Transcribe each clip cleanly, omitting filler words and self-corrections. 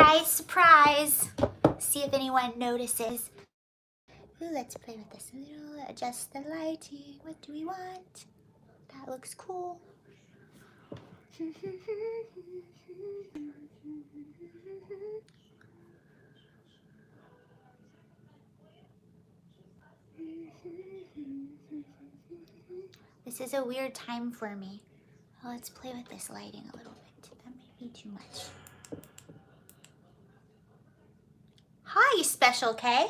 Surprise, surprise. See if anyone notices. Ooh, let's play with this a little. Adjust the lighting. What do we want? That looks cool. This is a weird time for me. Well, let's play with this lighting a little bit. That may be too much. Hi, Special K.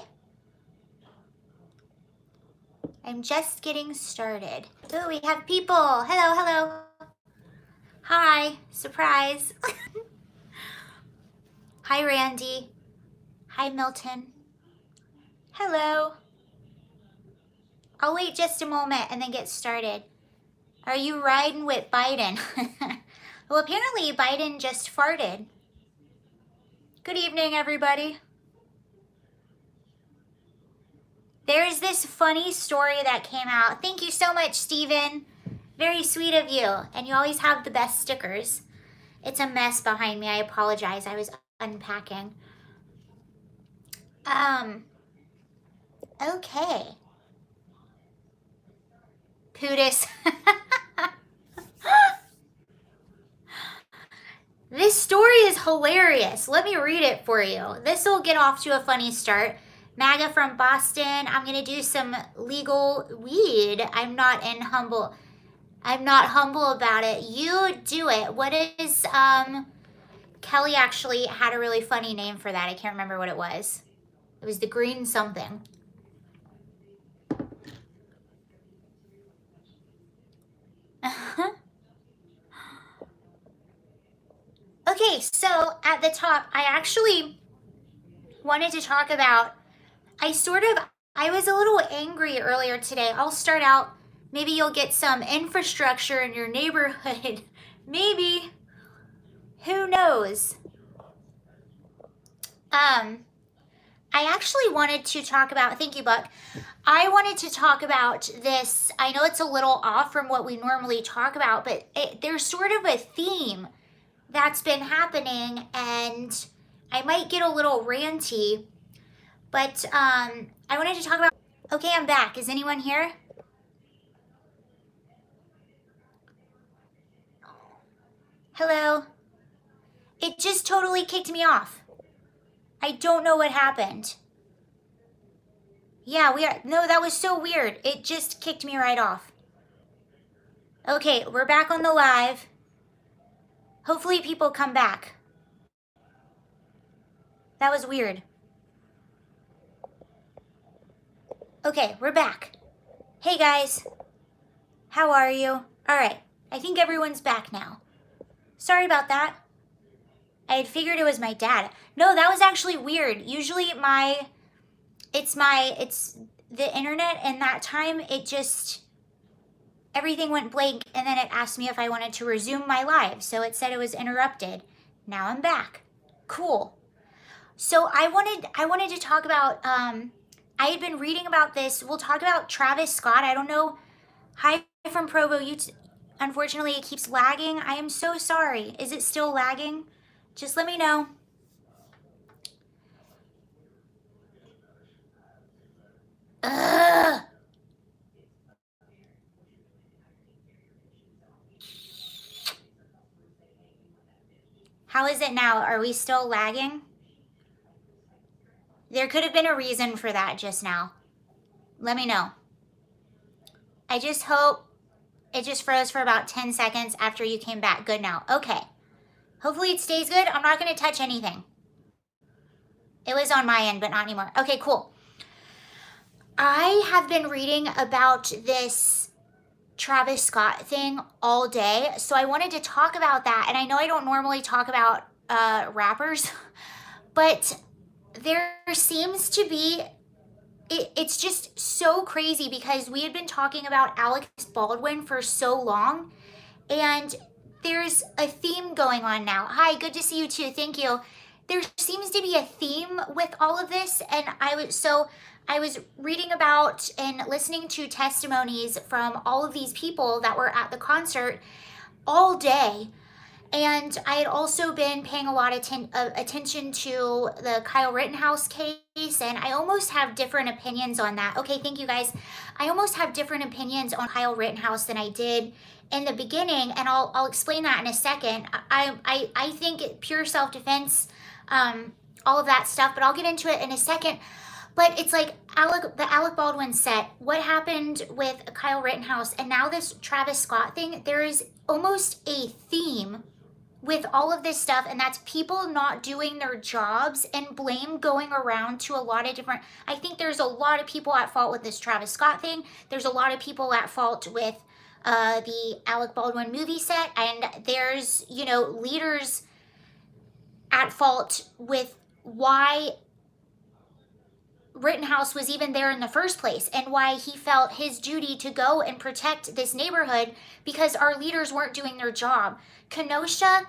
I'm just getting started. Oh, we have people. Hello, hello. Hi, surprise. Hi, Randy. Hi, Milton. Hello. I'll wait just a moment and then get started. Are you riding with Biden? Well, apparently Biden just farted. Good evening, everybody. There's this funny story that came out. Thank you so much, Steven. Very sweet of you. And you always have the best stickers. It's a mess behind me. I apologize. I was unpacking. Okay. Pootis. This story is hilarious. Let me read it for you. This will get off to a funny start. MAGA from Boston. I'm going to do some legal weed. I'm not humble about it. You do it. What is, Kelly actually had a really funny name for that. I can't remember what it was. It was the green something. Okay, so at the top, I actually wanted to talk about, I was a little angry earlier today. I'll start out, maybe you'll get some infrastructure in your neighborhood. Maybe. Who knows? I actually wanted to talk about, thank you, Buck. I wanted to talk about this. I know it's a little off from what we normally talk about, but there's sort of a theme that's been happening, and I might get a little ranty, but I wanted to talk about, okay, I'm back. Is anyone here? Hello? It just totally kicked me off. I don't know what happened. Yeah, no, that was so weird. It just kicked me right off. Okay, we're back on the live. Hopefully people come back. That was weird. Okay, we're back. Hey guys. How are you? All right, I think everyone's back now. Sorry about that. I had figured it was my dad. No, that was actually weird. Usually it's the internet, and that time everything went blank, and then it asked me if I wanted to resume my live. So it said it was interrupted. Now I'm back. Cool. So I wanted to talk about, I had been reading about this. We'll talk about Travis Scott. I don't know. Hi from Provo. Unfortunately, it keeps lagging. I am so sorry. Is it still lagging? Just let me know. Ugh. How is it now? Are we still lagging? There could have been a reason for that just now. Let me know. I just hope it just froze for about 10 seconds after you came back. Good now. Okay. Hopefully it stays good. I'm not going to touch anything. It was on my end, but not anymore. Okay, cool. I have been reading about this Travis Scott thing all day, so I wanted to talk about that. And I know I don't normally talk about rappers, but there seems to be, it's just so crazy because we had been talking about Alex Baldwin for so long, and there's a theme going on now. Hi, good to see you too. Thank you. There seems to be a theme with all of this, and I was reading about and listening to testimonies from all of these people that were at the concert all day, And I had also been paying a lot of attention to the Kyle Rittenhouse case, and I almost have different opinions on that. Okay, thank you guys. I almost have different opinions on Kyle Rittenhouse than I did in the beginning, and I'll explain that in a second. I think pure self-defense, all of that stuff, but I'll get into it in a second. But it's like the Alec Baldwin set, what happened with Kyle Rittenhouse, and now this Travis Scott thing, there is almost a theme with all of this stuff, and that's people not doing their jobs and blame going around to a lot of different. I think there's a lot of people at fault with this Travis Scott thing. There's a lot of people at fault with the Alec Baldwin movie set, and there's, you know, leaders at fault with why Rittenhouse was even there in the first place and why he felt his duty to go and protect this neighborhood because our leaders weren't doing their job. Kenosha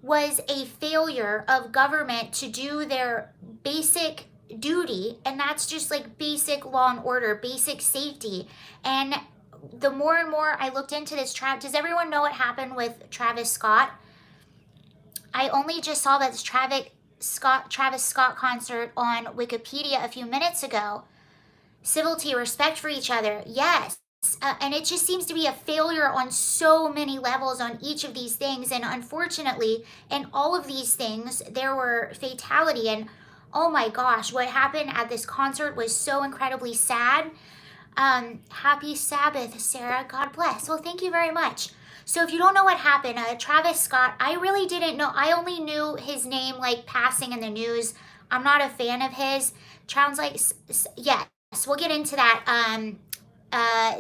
was a failure of government to do their basic duty, and that's just like basic law and order, basic safety. And the more and more I looked into this, does everyone know what happened with Travis Scott? I only just saw this Travis Scott concert on Wikipedia a few minutes ago. Civility, respect for each other, yes. And it just seems to be a failure on so many levels on each of these things. And unfortunately, in all of these things, there were fatality. And oh my gosh, what happened at this concert was so incredibly sad. Happy Sabbath, Sarah. God bless. Well, thank you very much. So if you don't know what happened, Travis Scott, I really didn't know. I only knew his name like passing in the news. I'm not a fan of his. Sounds like, yes, we'll get into that,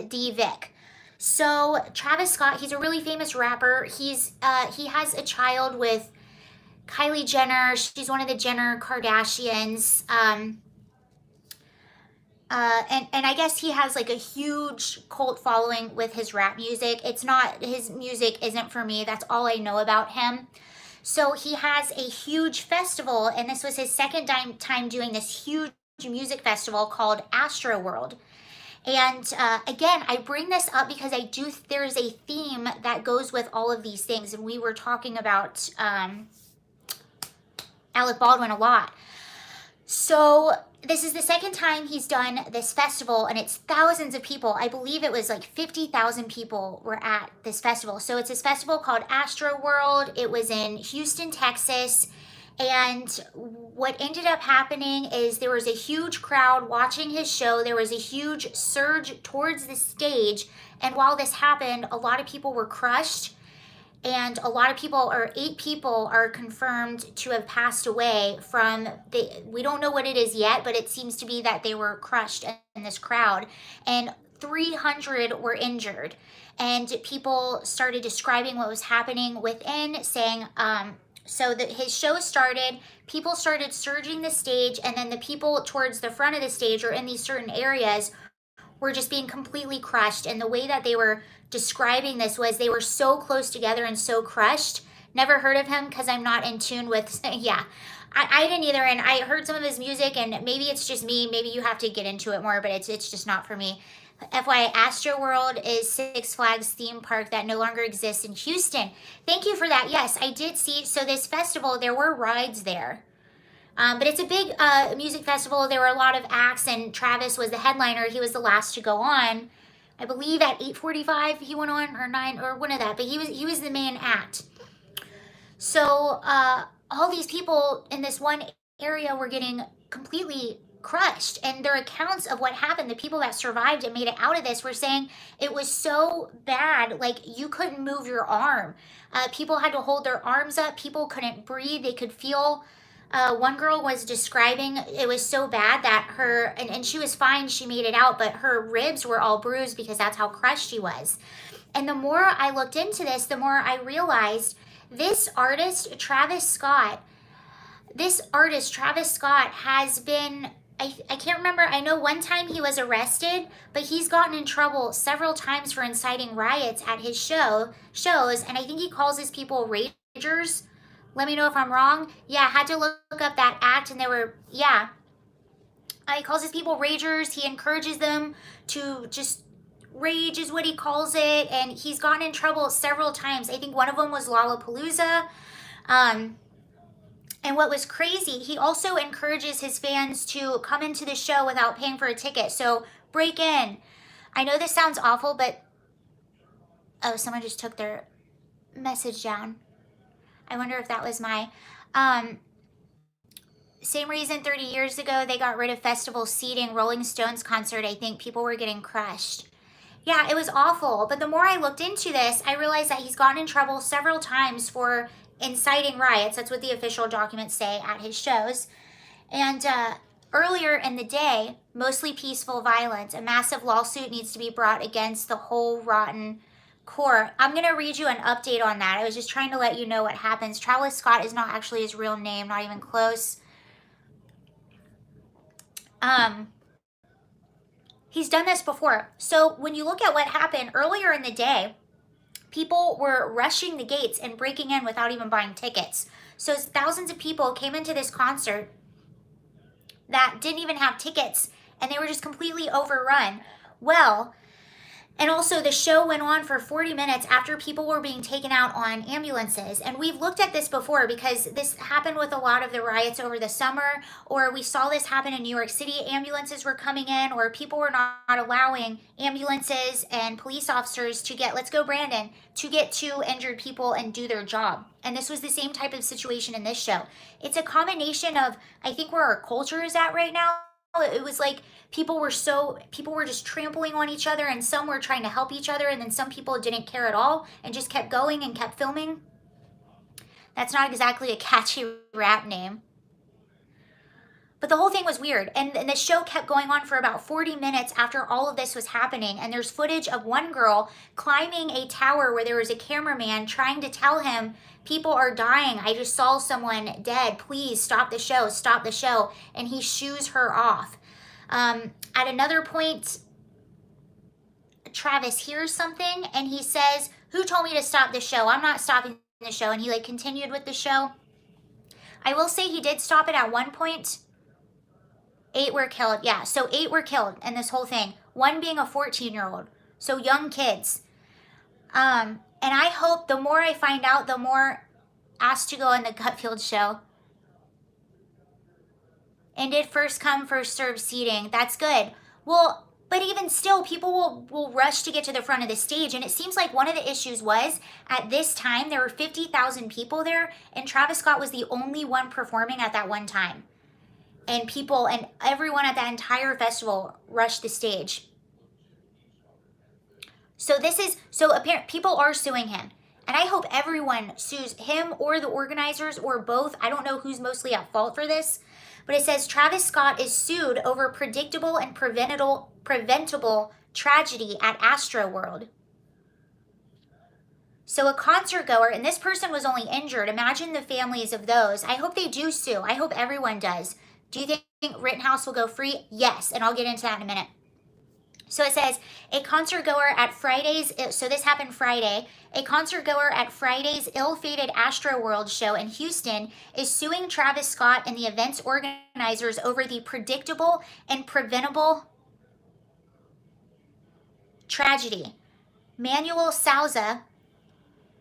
D. Vic. So Travis Scott, he's a really famous rapper. He has a child with Kylie Jenner. She's one of the Jenner Kardashians. And I guess he has like a huge cult following with his rap music. It's not, his music isn't for me. That's all I know about him. So he has a huge festival, and this was his second time doing this huge music festival called Astroworld. And again, I bring this up because there is a theme that goes with all of these things. And we were talking about Alec Baldwin a lot. So this is the second time he's done this festival, and it's thousands of people. I believe it was like 50,000 people were at this festival. So it's this festival called Astroworld. It was in Houston, Texas. And what ended up happening is there was a huge crowd watching his show. There was a huge surge towards the stage. And while this happened, a lot of people were crushed. And a lot of people, or 8 people, are confirmed to have passed away from we don't know what it is yet, but it seems to be that they were crushed in this crowd. And 300 were injured. And people started describing what was happening within, saying, so that his show started, people started surging the stage, and then the people towards the front of the stage or in these certain areas were just being completely crushed. And the way that they were describing this was they were so close together and so crushed. Never heard of him because I'm not in tune with, yeah, I didn't either. And I heard some of his music, and maybe it's just me. Maybe you have to get into it more, but it's just not for me. FYI, Astroworld is Six Flags theme park that no longer exists in Houston. Thank you for that. Yes, I did see. So this festival, there were rides there. But it's a big music festival. There were a lot of acts, and Travis was the headliner. He was the last to go on. I believe at 8:45 he went on, or 9, or one of that. But he was the main act. So all these people in this one area were getting completely crushed, and their accounts of what happened, the people that survived and made it out of this, were saying it was so bad, like you couldn't move your arm. People had to hold their arms up. People couldn't breathe. They could feel. One girl was describing it was so bad that her, and she was fine, she made it out, but her ribs were all bruised because that's how crushed she was. And the more I looked into this, the more I realized this artist, Travis Scott, has been, I can't remember, I know one time he was arrested, but he's gotten in trouble several times for inciting riots at his shows, and I think he calls his people ragers. Let me know if I'm wrong. Yeah, I had to look up that act, and there were, yeah. He calls his people ragers. He encourages them to just rage is what he calls it, and he's gotten in trouble several times. I think one of them was Lollapalooza. And what was crazy, he also encourages his fans to come into the show without paying for a ticket. So break in. I know this sounds awful, but oh, someone just took their message down. I wonder if that was my same reason 30 years ago they got rid of festival seating. Rolling Stones concert, I think people were getting crushed. Yeah, it was awful. But the more I looked into this, I realized that he's gotten in trouble several times for inciting riots. That's what the official documents say at his shows. And earlier in the day, mostly peaceful violence. A massive lawsuit needs to be brought against the whole rotten core. I'm going to read you an update on that. I was just trying to let you know what happens. Travis Scott is not actually his real name, not even close. He's done this before. So when you look at what happened earlier in the day, people were rushing the gates and breaking in without even buying tickets. So thousands of people came into this concert that didn't even have tickets, and they were just completely overrun. Well, and also the show went on for 40 minutes after people were being taken out on ambulances. And we've looked at this before because this happened with a lot of the riots over the summer, or we saw this happen in New York City. Ambulances were coming in, or people were not allowing ambulances and police officers to get, let's go Brandon, to get to injured people and do their job. And this was the same type of situation in this show. It's a combination of, I think, where our culture is at right now. It was like people were just trampling on each other, and some were trying to help each other, and then some people didn't care at all and just kept going and kept filming. That's not exactly a catchy rap name. But the whole thing was weird, and the show kept going on for about 40 minutes after all of this was happening. And there's footage of one girl climbing a tower where there was a cameraman trying to tell him, people are dying, I just saw someone dead, please stop the show, stop the show. And he shoos her off. At another point, Travis hears something and he says, who told me to stop the show? I'm not stopping the show. And he continued with the show. I will say he did stop it at one point. 8 were killed. Yeah, so 8 were killed in this whole thing. One being a 14-year-old. So young kids. And I hope the more I find out, the more asked to go in the Gutfield show. And did first come, first served seating. That's good. Well, but even still, people will rush to get to the front of the stage. And it seems like one of the issues was, at this time, there were 50,000 people there. And Travis Scott was the only one performing at that one time. And people and everyone at that entire festival rushed the stage. So apparently people are suing him. And I hope everyone sues him or the organizers or both. I don't know who's mostly at fault for this. But it says Travis Scott is sued over predictable and preventable tragedy at Astroworld. So a concert goer, and this person was only injured. Imagine the families of those. I hope they do sue. I hope everyone does. Do you think Rittenhouse will go free? Yes, and I'll get into that in a minute. So it says, a concert goer at Friday's, so this happened Friday, a concert goer at Friday's ill-fated Astroworld show in Houston is suing Travis Scott and the event's organizers over the predictable and preventable tragedy. Manuel Souza,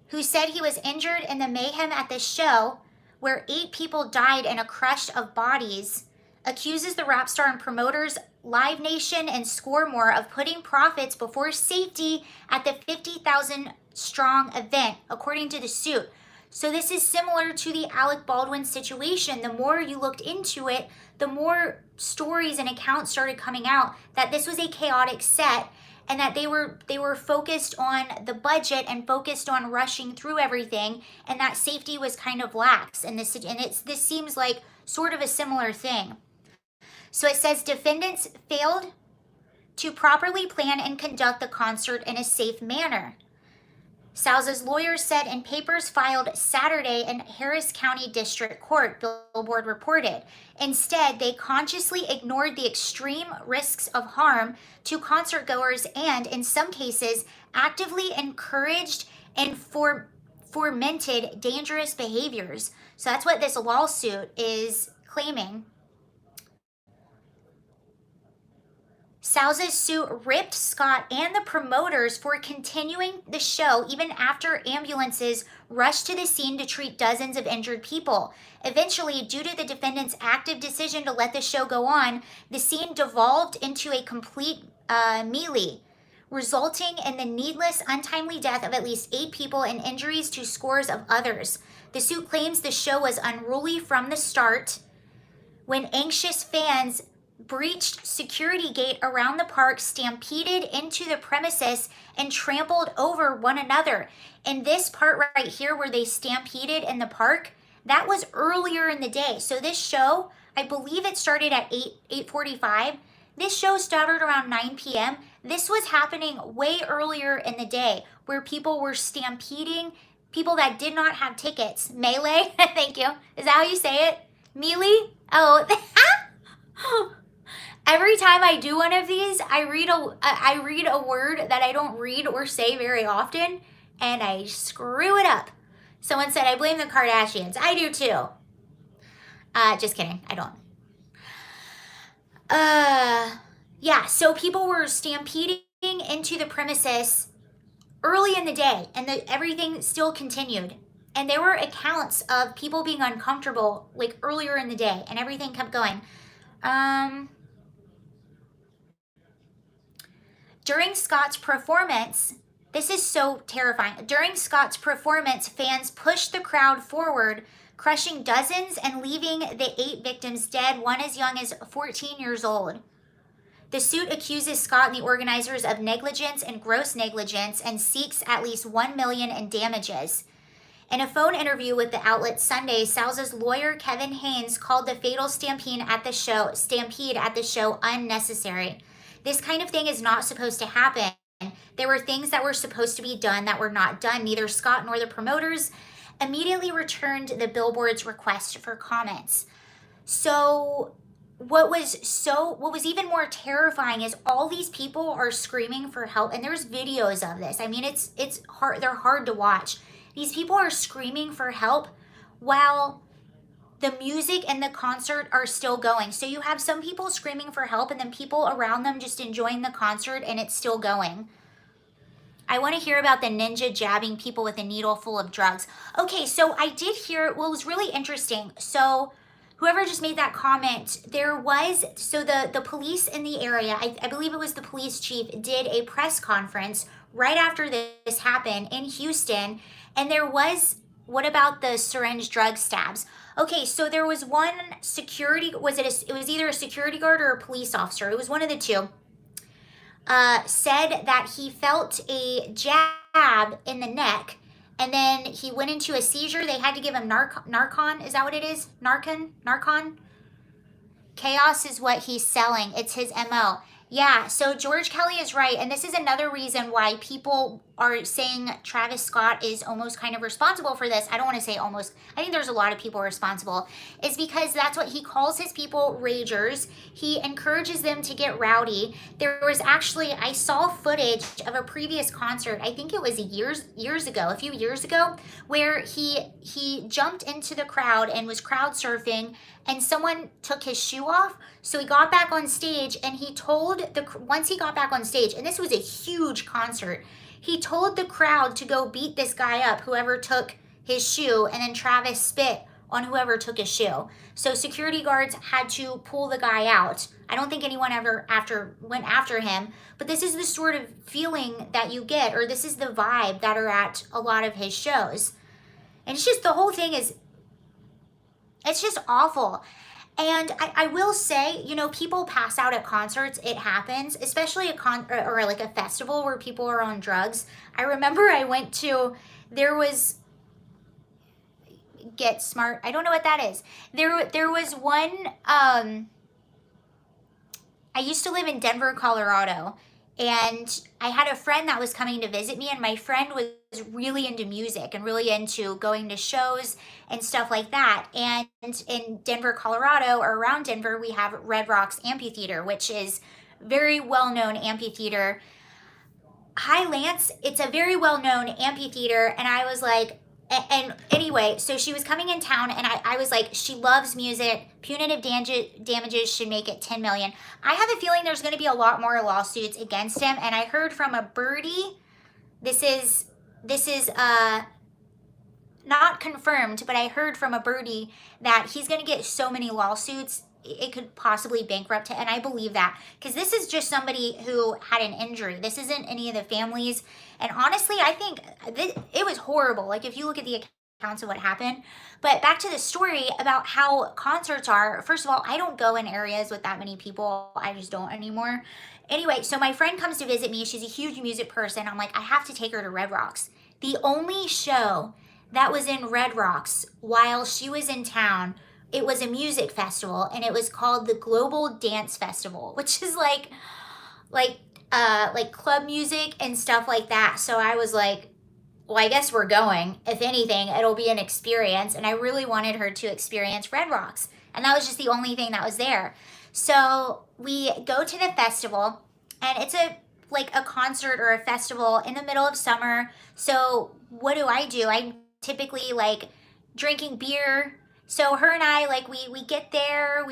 who said he was injured in the mayhem at the show, where 8 people died in a crush of bodies, accuses the rap star and promoters Live Nation and Scoremore of putting profits before safety at the 50,000 strong event, according to the suit. So this is similar to the Alec Baldwin situation. The more you looked into it, the more stories and accounts started coming out that this was a chaotic set, and that they were focused on the budget and focused on rushing through everything, and that safety was kind of lax. And this seems like sort of a similar thing. So it says defendants failed to properly plan and conduct the concert in a safe manner. Souza's lawyers said in papers filed Saturday in Harris County District Court, Billboard reported. Instead, they consciously ignored the extreme risks of harm to concertgoers and, in some cases, actively encouraged and fomented dangerous behaviors. So that's what this lawsuit is claiming. Sousa's suit ripped Scott and the promoters for continuing the show even after ambulances rushed to the scene to treat dozens of injured people. Eventually, due to the defendant's active decision to let the show go on, the scene devolved into a complete melee, resulting in the needless, untimely death of at least 8 people and injuries to scores of others. The suit claims the show was unruly from the start when anxious fans breached security gate around the park, stampeded into the premises, and trampled over one another. And this part right here where they stampeded in the park, that was earlier in the day. So this show, I believe it started at 8:45. This show started around 9 p.m. This was happening way earlier in the day where people were stampeding, people that did not have tickets. Melee, thank you. Is that how you say it? Melee? Oh, every time I do one of these, I read a word that I don't read or say very often, and I screw it up. Someone said, I blame the Kardashians. I do too. Just kidding. I don't. Yeah, so people were stampeding into the premises early in the day, and everything still continued. And there were accounts of people being uncomfortable like earlier in the day, and everything kept going. During Scott's performance, this is so terrifying. During Scott's performance, fans pushed the crowd forward, crushing dozens and leaving the 8 victims dead, one as young as 14 years old. The suit accuses Scott and the organizers of negligence and gross negligence and seeks at least $1 million in damages. In a phone interview with the outlet Sunday, Sousa's lawyer Kevin Haynes called the fatal stampede at the show unnecessary. This kind of thing is not supposed to happen. There were things that were supposed to be done that were not done. Neither Scott nor the promoters immediately returned the billboard's request for comments. So what was even more terrifying is all these people are screaming for help, and there's videos of this. I mean, it's hard. They're hard to watch. These people are screaming for help while the music and the concert are still going. So you have some people screaming for help and then people around them just enjoying the concert and it's still going. I want to hear about the ninja jabbing people with a needle full of drugs. Okay, so I did hear, well, it was really interesting. So whoever just made that comment, the police in the area, I believe it was the police chief, did a press conference right after this happened in Houston. And what about the syringe drug stabs? Okay, so there was one security, it was either a security guard or a police officer. It was one of the two. Said that he felt a jab in the neck, and then he went into a seizure. They had to give him Narcon. Is that what it is? Narcon? Chaos is what he's selling. It's his MO. Yeah, so George Kelly is right, and this is another reason why people are saying Travis Scott is almost kind of responsible for this. I don't want to say almost. I think there's a lot of people responsible. It's because that's what he calls his people, ragers. He encourages them to get rowdy. There was actually, I saw footage of a previous concert, I think it was a few years ago, where he jumped into the crowd and was crowd surfing, and someone took his shoe off. So he got back on stage, and he told once he got back on stage, and this was a huge concert, he told the crowd to go beat this guy up, whoever took his shoe, and then Travis spit on whoever took his shoe. So security guards had to pull the guy out. I don't think anyone ever went after him, but this is the sort of feeling that you get, or this is the vibe that are at a lot of his shows. And it's just, the whole thing is, it's just awful. And I will say, people pass out at concerts. It happens, especially or like a festival where people are on drugs. I remember I went to, Get Smart. I don't know what that is. There was one, I used to live in Denver, Colorado, and I had a friend that was coming to visit me, and my friend was really into music and really into going to shows and stuff like that. And in Denver, Colorado, or around Denver, we have Red Rocks Amphitheater, which is very well-known amphitheater. Hi, Lance. It's a very well-known amphitheater, and I was like, And anyway, so she was coming in town, and I was like, she loves music. Punitive damages should make it 10 million. I have a feeling there's going to be a lot more lawsuits against him. And I heard from a birdie, this is not confirmed, but I heard from a birdie that he's going to get so many lawsuits it could possibly bankrupt him. And I believe that, because this is just somebody who had an injury. This isn't any of the families. And honestly, I think it was horrible. Like, if you look at the accounts of what happened. But back to the story about how concerts are. First of all, I don't go in areas with that many people. I just don't anymore. Anyway, so my friend comes to visit me. She's a huge music person. I'm like, I have to take her to Red Rocks. The only show that was in Red Rocks while she was in town, it was a music festival, and it was called the Global Dance Festival, which is like club music and stuff like that. So I was like, well, I guess we're going. If anything, it'll be an experience. And I really wanted her to experience Red Rocks. And that was just the only thing that was there. So we go to the festival, and it's a concert or a festival in the middle of summer. So what do? I'm typically like drinking beer. So her and I, like, we get there,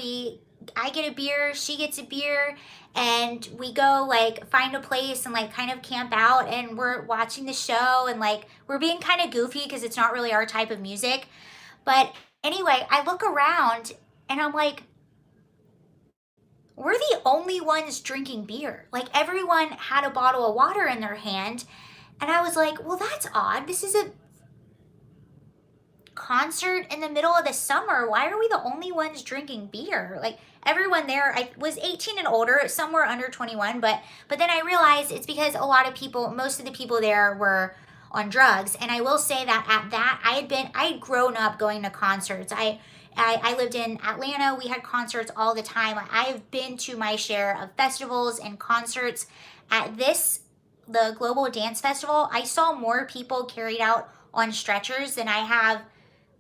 I get a beer, she gets a beer, and we go like find a place and like kind of camp out, and we're watching the show, and like we're being kind of goofy because it's not really our type of music. But anyway, I look around and I'm like, we're the only ones drinking beer. Like, everyone had a bottle of water in their hand, and I was like, well, that's odd. This is a concert in the middle of the summer. Why are we the only ones drinking beer? Like, everyone there, I was 18 and older, some were under 21, but then I realized it's because most of the people there were on drugs. And I will say that at that, I had grown up going to concerts. I lived in Atlanta. We had concerts all the time. I've been to my share of festivals and concerts. At the Global Dance Festival, I saw more people carried out on stretchers than I have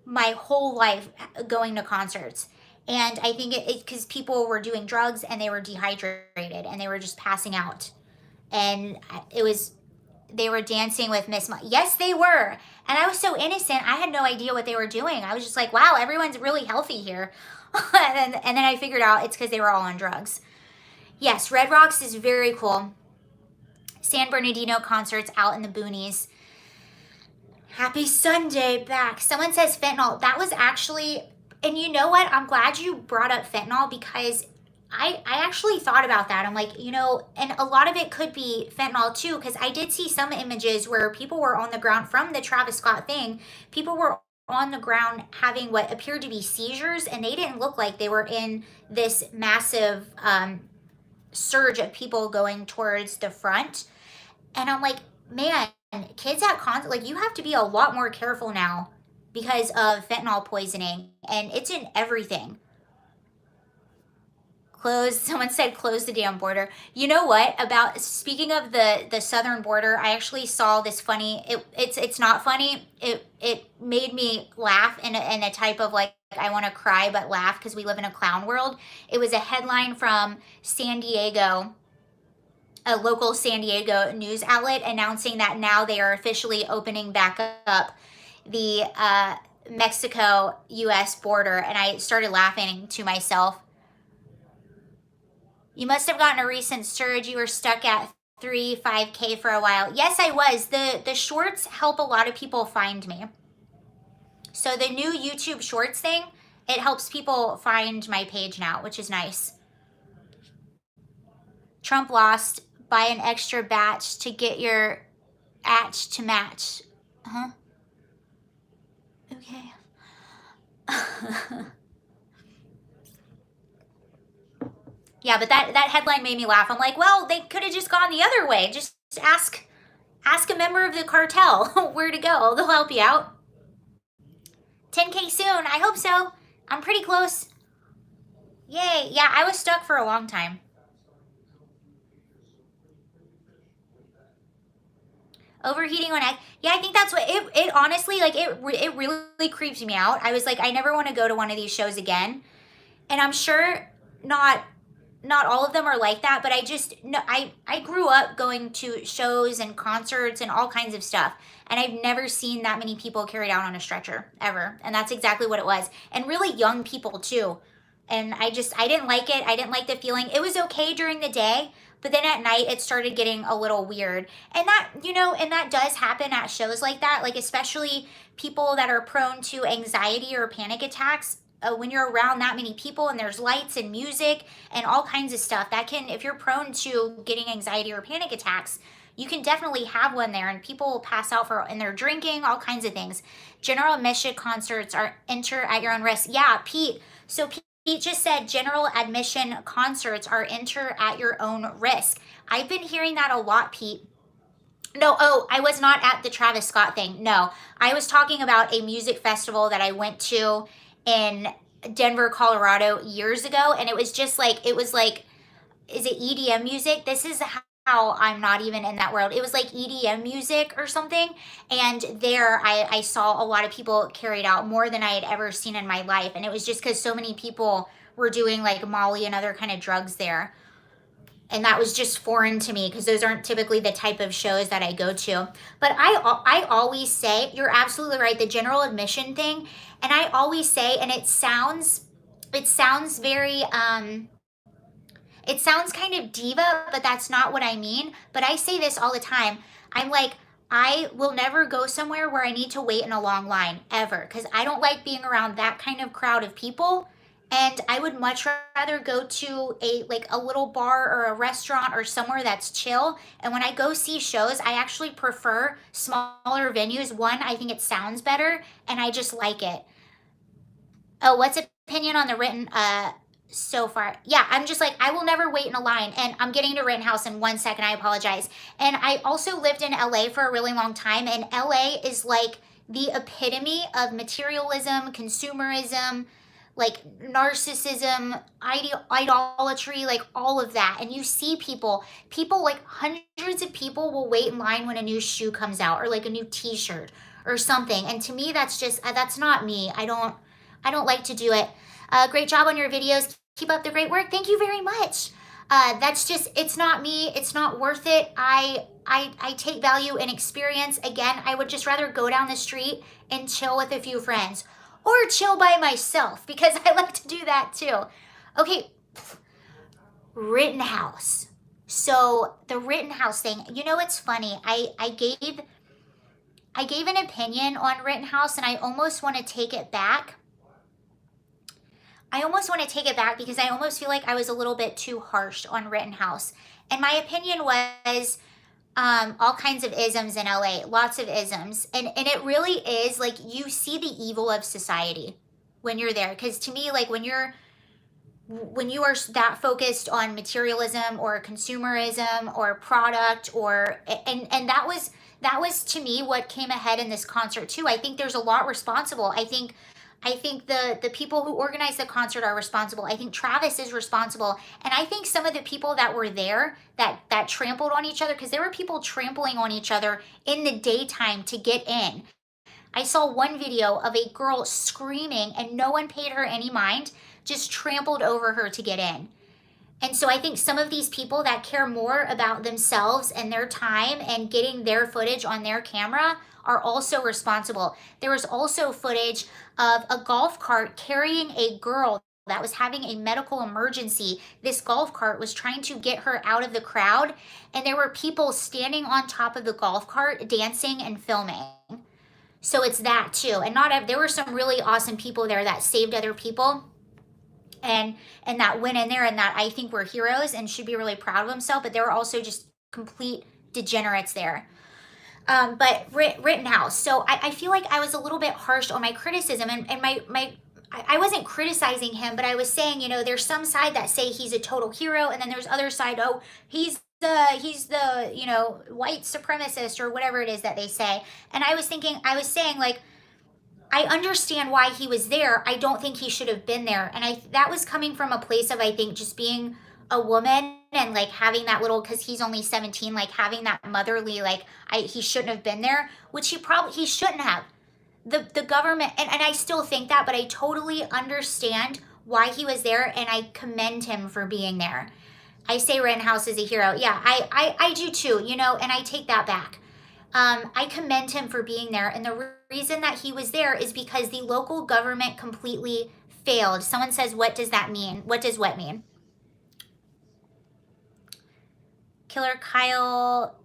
my whole life going to concerts. And I think it's because people were doing drugs and they were dehydrated and they were just passing out. And they were dancing with yes, they were. And I was so innocent. I had no idea what they were doing. I was just like, wow, everyone's really healthy here. and then I figured out it's because they were all on drugs. Yes, Red Rocks is very cool. San Bernardino concerts out in the boonies. Happy Sunday back. Someone says fentanyl. That was actually, and you know what? I'm glad you brought up fentanyl, because I actually thought about that. I'm like, and a lot of it could be fentanyl too, because I did see some images where people were on the ground from the Travis Scott thing. People were on the ground having what appeared to be seizures, and they didn't look like they were in this massive surge of people going towards the front. And I'm like, man, kids at concerts, like, you have to be a lot more careful now because of fentanyl poisoning, and it's in everything. Someone said close the damn border. You know what, speaking of the southern border, I actually saw this funny, it's not funny, it made me laugh in a type of like, I want to cry but laugh because we live in a clown world. It was a headline from San Diego, a local San Diego news outlet, announcing that now they are officially opening back up the Mexico-U.S. border. And I started laughing to myself. You must have gotten a recent surge. You were stuck at 5K for a while. Yes, I was. The shorts help a lot of people find me. So the new YouTube shorts thing, it helps people find my page now, which is nice. Trump lost. Buy an extra batch to get your atch to match. Huh? Okay. Yeah, but that headline made me laugh. I'm like, well, they could have just gone the other way. Just ask a member of the cartel where to go. They'll help you out. 10K soon. I hope so. I'm pretty close. Yay. Yeah, I was stuck for a long time. Overheating on egg. Yeah, I think that's what it honestly, like, it really creeps me out. I was like, I never want to go to one of these shows again. And I'm sure not not all of them are like that, but I just no, I grew up going to shows and concerts and all kinds of stuff, and I've never seen that many people carried out on a stretcher ever, and that's exactly what it was, and really young people too. And I didn't like it. I didn't like the feeling. It was okay during the day, but then at night it started getting a little weird. And that, and that does happen at shows like that, like especially people that are prone to anxiety or panic attacks. When you're around that many people and there's lights and music and all kinds of stuff, that can, if you're prone to getting anxiety or panic attacks, you can definitely have one there, and people will pass out and they're drinking, all kinds of things. General admission concerts are enter at your own risk. Yeah, Pete. So Pete just said general admission concerts are enter at your own risk. I've been hearing that a lot, Pete. No, oh, I was not at the Travis Scott thing. No, I was talking about a music festival that I went to in Denver, Colorado years ago. And it was just like, is it EDM music? This is how I'm not even in that world. It was like EDM music or something. And there I saw a lot of people carried out, more than I had ever seen in my life. And it was just because so many people were doing like Molly and other kind of drugs there. And that was just foreign to me because those aren't typically the type of shows that I go to. But I always say, you're absolutely right, the general admission thing. And I always say, and it sounds very, it sounds kind of diva, but that's not what I mean. But I say this all the time. I'm like, I will never go somewhere where I need to wait in a long line ever, because I don't like being around that kind of crowd of people. And I would much rather go to a little bar or a restaurant or somewhere that's chill. And when I go see shows, I actually prefer smaller venues. One, I think it sounds better, and I just like it. Oh, what's opinion on the written so far? Yeah, I'm just like, I will never wait in a line. And I'm getting to Rittenhouse in 1 second. I apologize. And I also lived in LA for a really long time, and LA is like the epitome of materialism, consumerism, like narcissism, idolatry, like all of that. And you see people like hundreds of people will wait in line when a new shoe comes out or like a new t-shirt or something. And to me, that's just, that's not me. I don't like to do it. Great job on your videos. Keep up the great work. Thank you very much. That's just, it's not me. It's not worth it. I take value in experience. Again, I would just rather go down the street and chill with a few friends, or chill by myself, because I like to do that too. Okay, Rittenhouse. So the Rittenhouse thing, it's funny. I gave an opinion on Rittenhouse, and I almost want to take it back. Because I almost feel like I was a little bit too harsh on Rittenhouse. And my opinion was all kinds of isms in LA, lots of isms. And it really is like, you see the evil of society when you're there. Because to me, like when you are that focused on materialism or consumerism or product, or and that was to me what came ahead in this concert too. I think there's a lot responsible. I think the people who organized the concert are responsible. I think Travis is responsible. And I think some of the people that were there that trampled on each other, because there were people trampling on each other in the daytime to get in. I saw one video of a girl screaming and no one paid her any mind, just trampled over her to get in. And so I think some of these people that care more about themselves and their time and getting their footage on their camera are also responsible. There was also footage of a golf cart carrying a girl that was having a medical emergency. This golf cart was trying to get her out of the crowd, and there were people standing on top of the golf cart dancing and filming. So it's that too. And there were some really awesome people there that saved other people and that went in there, and that I think were heroes and should be really proud of themselves. But there were also just complete degenerates there. But Rittenhouse. So I feel like I was a little bit harsh on my criticism, and I wasn't criticizing him, but I was saying, there's some side that say he's a total hero, and then there's other side, oh, he's the white supremacist or whatever it is that they say. And I was saying like, I understand why he was there. I don't think he should have been there. And that was coming from a place of, I think, just being a woman and like having that little, because he's only 17, like having that motherly, like he shouldn't have been there, which he shouldn't have. The government, and I still think that, but I totally understand why he was there, and I commend him for being there. I say Rittenhouse is a hero. Yeah, I do too, you know, and I take that back. I commend him for being there, and the reason that he was there is because the local government completely failed. Someone says, what does that mean? What does what mean? Killer Kyle,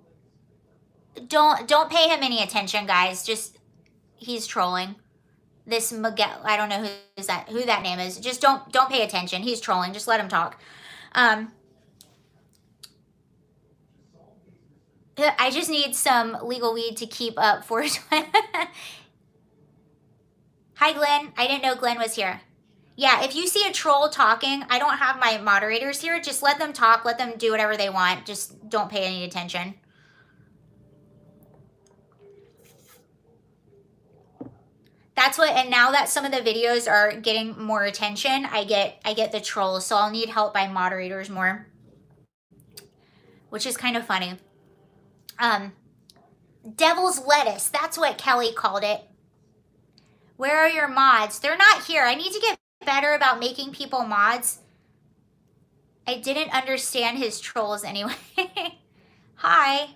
don't pay him any attention, guys. Just, he's trolling. This Miguel, I don't know who that name is. Just don't pay attention. He's trolling. Just let him talk. I just need some legal weed to keep up for it. Hi, Glenn. I didn't know Glenn was here. Yeah, if you see a troll talking, I don't have my moderators here. Just let them talk. Let them do whatever they want. Just don't pay any attention. That's what, and now that some of the videos are getting more attention, I get the trolls. So I'll need help by moderators more, which is kind of funny. Devil's lettuce. That's what Kelly called it. Where are your mods? They're not here. I need to get better about making people mods. I didn't understand his trolls anyway. Hi.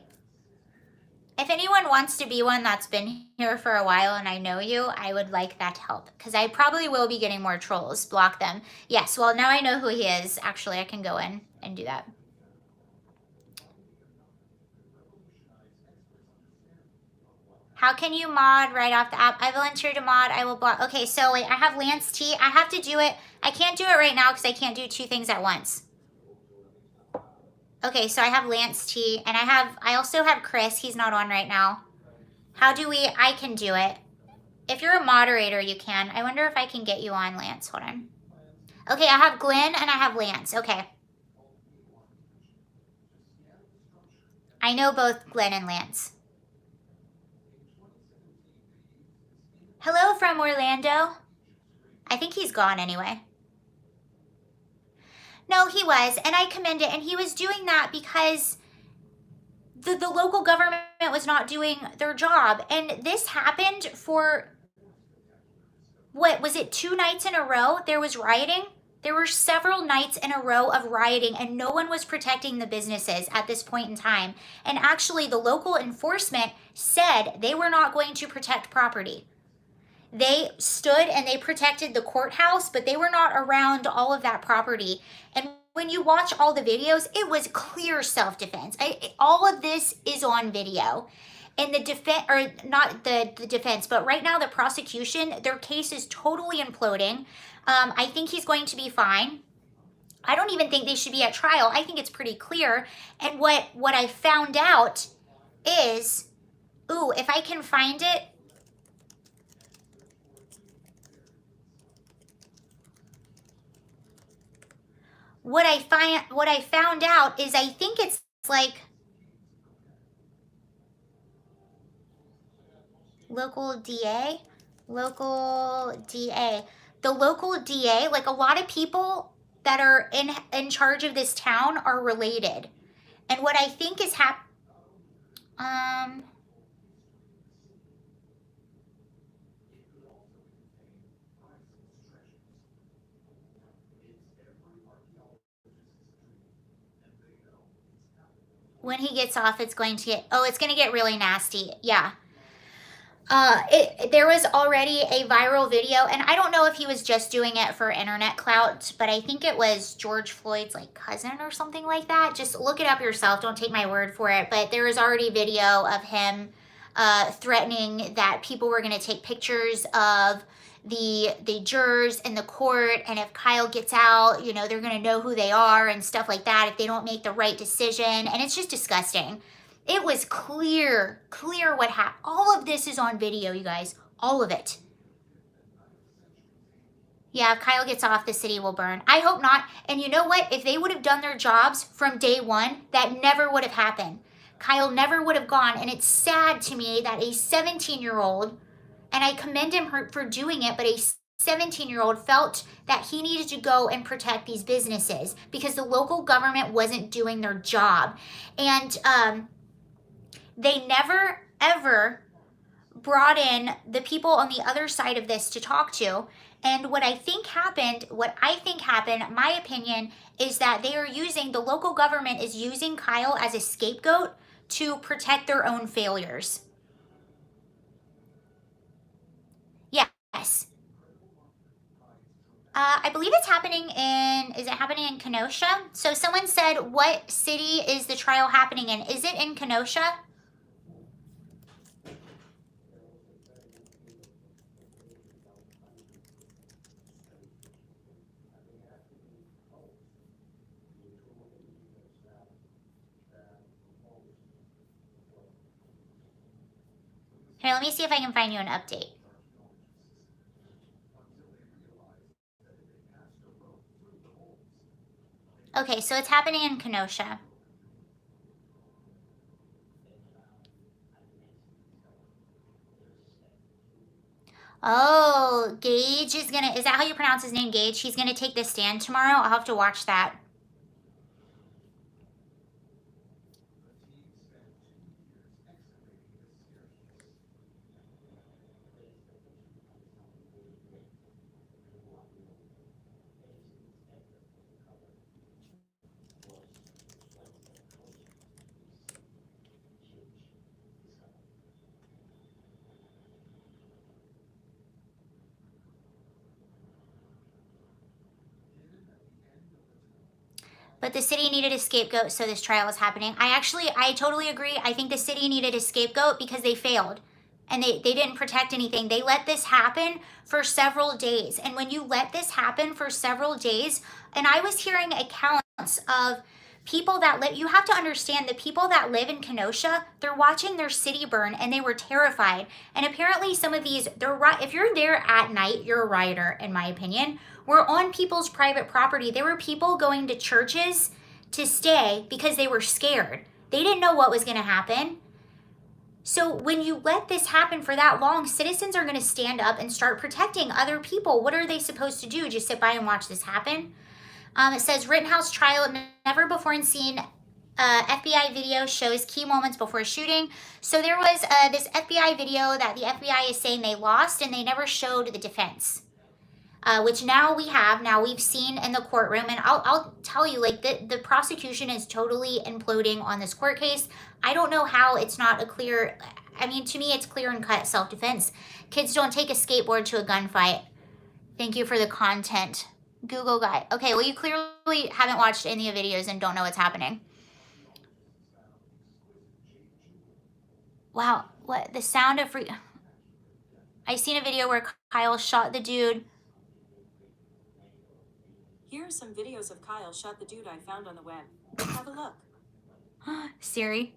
If anyone wants to be one that's been here for a while and I know you, I would like that to help. Because I probably will be getting more trolls. Block them. Yes, well, now I know who he is. Actually, I can go in and do that. How can you mod right off the app? I volunteered to mod. I will block. Okay, so wait, I have Lance T. I have to do it. I can't do it right now because I can't do two things at once. Okay, so I have Lance T. And I also have Chris. He's not on right now. How do we? I can do it. If you're a moderator, you can. I wonder if I can get you on, Lance. Hold on. Okay, I have Glenn and I have Lance. Okay. I know both Glenn and Lance. Hello from Orlando. I think he's gone anyway. No, he was, and I commend it. And he was doing that because the local government was not doing their job. And this happened for, what, was it 2 nights in a row there was rioting? There were several nights in a row of rioting, and no one was protecting the businesses at this point in time. And actually, the local enforcement said they were not going to protect property. They stood and they protected the courthouse, but they were not around all of that property. And when you watch all the videos, it was clear self-defense. All of this is on video. And the defense, or not the defense, but right now the prosecution, their case is totally imploding. I think he's going to be fine. I don't even think they should be at trial. I think it's pretty clear. And what I found out is, ooh, if I can find it, what I found out is I think it's like local DA. The local DA, like a lot of people that are in charge of this town are related. And what I think is when he gets off, it's going to get really nasty. Yeah. There was already a viral video, and I don't know if he was just doing it for internet clout, but I think it was George Floyd's like cousin or something like that. Just look it up yourself. Don't take my word for it. But there was already video of him threatening that people were going to take pictures of the jurors in the court, and if Kyle gets out, you know, they're going to know who they are and stuff like that if they don't make the right decision. And it's just disgusting. It was clear what happened. All of this is on video, you guys. All of it. Yeah, if Kyle gets off, the city will burn. I hope not. And you know what? If they would have done their jobs from day one, that never would have happened. Kyle never would have gone. And it's sad to me that a 17-year-old, and I commend him for doing it, but a 17-year-old felt that he needed to go and protect these businesses because the local government wasn't doing their job. And they never, ever brought in the people on the other side of this to talk to. And what I think happened, my opinion, is that the local government is using Kyle as a scapegoat to protect their own failures. Yes. I believe it's happening is it happening in Kenosha? So someone said, what city is the trial happening in? Is it in Kenosha? Here, let me see if I can find you an update. Okay, so it's happening in Kenosha. Oh, Gage is that how you pronounce his name, Gage? He's gonna take the stand tomorrow? I'll have to watch that. But the city needed a scapegoat, so this trial is happening. I totally agree. I think the city needed a scapegoat because they failed. And they didn't protect anything. They let this happen for several days. And when you let this happen for several days, and I was hearing accounts of people that live, you have to understand the people that live in Kenosha, they're watching their city burn and they were terrified. And apparently some of these, if you're there at night, you're a rioter, in my opinion. We're on people's private property. There were people going to churches to stay because they were scared. They didn't know what was going to happen. So when you let this happen for that long, citizens are going to stand up and start protecting other people. What are they supposed to do? Just sit by and watch this happen? It says Rittenhouse trial, never before seen FBI video shows key moments before shooting. So there was this FBI video that the FBI is saying they lost and they never showed the defense. Which now we have. Now we've seen in the courtroom, and I'll tell you, like, the prosecution is totally imploding on this court case. I don't know how it's not a clear, I mean, to me it's clear and cut self-defense. Kids don't take a skateboard to a gunfight. Thank you for the content, Google guy. Okay, well, you clearly haven't watched any of the videos and don't know what's happening. Wow, what, the sound of free, I seen a video where Kyle shot the dude. Here are some videos of Kyle shot the dude I found on the web. Have a look. Siri,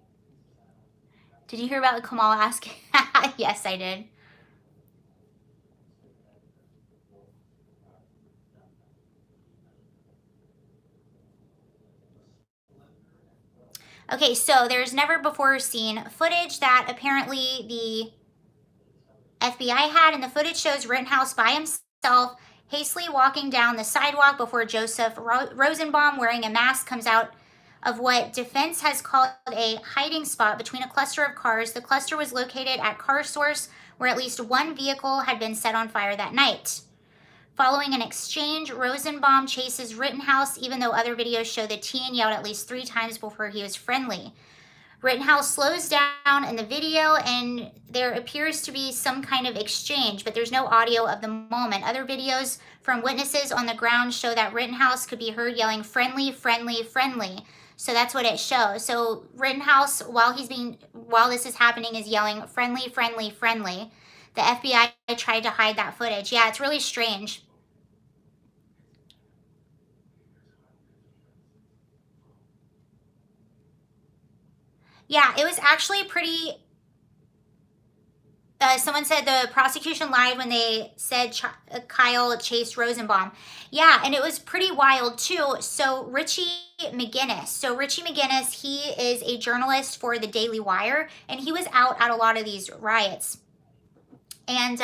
did you hear about the Kamal asking? Yes, I did. Okay, so there's never before seen footage that apparently the FBI had, and the footage shows Rittenhouse by himself hastily walking down the sidewalk before Joseph Rosenbaum wearing a mask comes out of what defense has called a hiding spot between a cluster of cars. The cluster was located at Car Source, where at least one vehicle had been set on fire that night. Following an exchange, Rosenbaum chases Rittenhouse, even though other videos show the teen yelled at least 3 times before he was friendly. Rittenhouse slows down in the video, and there appears to be some kind of exchange, but there's no audio of the moment. Other videos from witnesses on the ground show that Rittenhouse could be heard yelling, "Friendly, friendly, friendly." So that's what it shows. So Rittenhouse, while this is happening, is yelling, "Friendly, friendly, friendly." The FBI tried to hide that footage. Yeah, it's really strange. Yeah, it was actually pretty. Someone said the prosecution lied when they said Kyle chased Rosenbaum. Yeah, and it was pretty wild too. So Richie McGinnis, he is a journalist for the Daily Wire, and he was out at a lot of these riots. And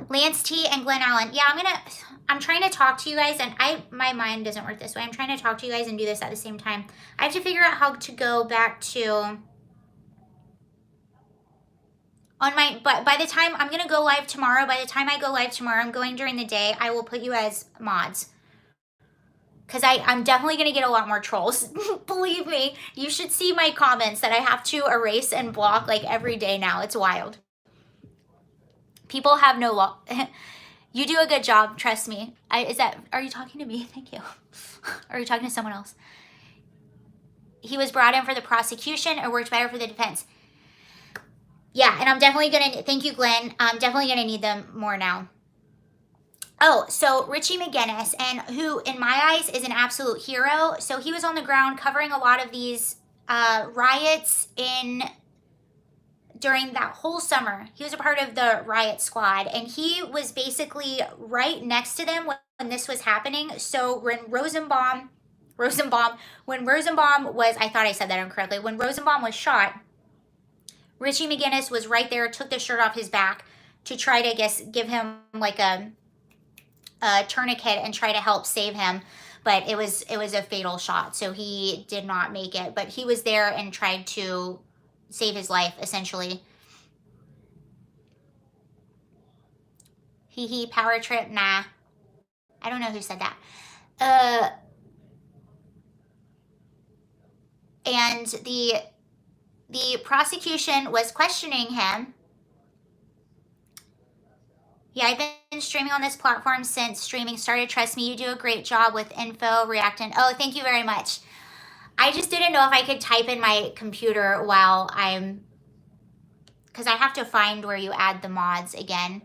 Lance T and Glenn Allen. Yeah, I'm trying to talk to you guys, and my mind doesn't work this way. I'm trying to talk to you guys and do this at the same time. I have to figure out how to go back to On my, but by the time I'm gonna go live tomorrow, by the time I go live tomorrow, I'm going during the day, I will put you as mods. Because I'm definitely going to get a lot more trolls. Believe me, you should see my comments that I have to erase and block like every day now. It's wild. People have no law. You do a good job, trust me. Are you talking to me? Thank you. Are you talking to someone else? He was brought in for the prosecution or worked better for the defense. Yeah, and I'm definitely going to, thank you, Glenn. I'm definitely going to need them more now. Oh, so Richie McGinnis, and who in my eyes is an absolute hero. So he was on the ground covering a lot of these riots during that whole summer. He was a part of the riot squad, and he was basically right next to them when this was happening. So when Rosenbaum was, I thought I said that incorrectly. When Rosenbaum was shot, Richie McGinnis was right there, took the shirt off his back to try to, I guess, give him like a tourniquet and try to help save him, but it was a fatal shot, so he did not make it. But he was there and tried to save his life, essentially. Hee power trip, nah. I don't know who said that. And the prosecution was questioning him. Yeah, I've been streaming on this platform since streaming started. Trust me, you do a great job with info, reacting. Oh, thank you very much. I just didn't know if I could type in my computer while because I have to find where you add the mods again.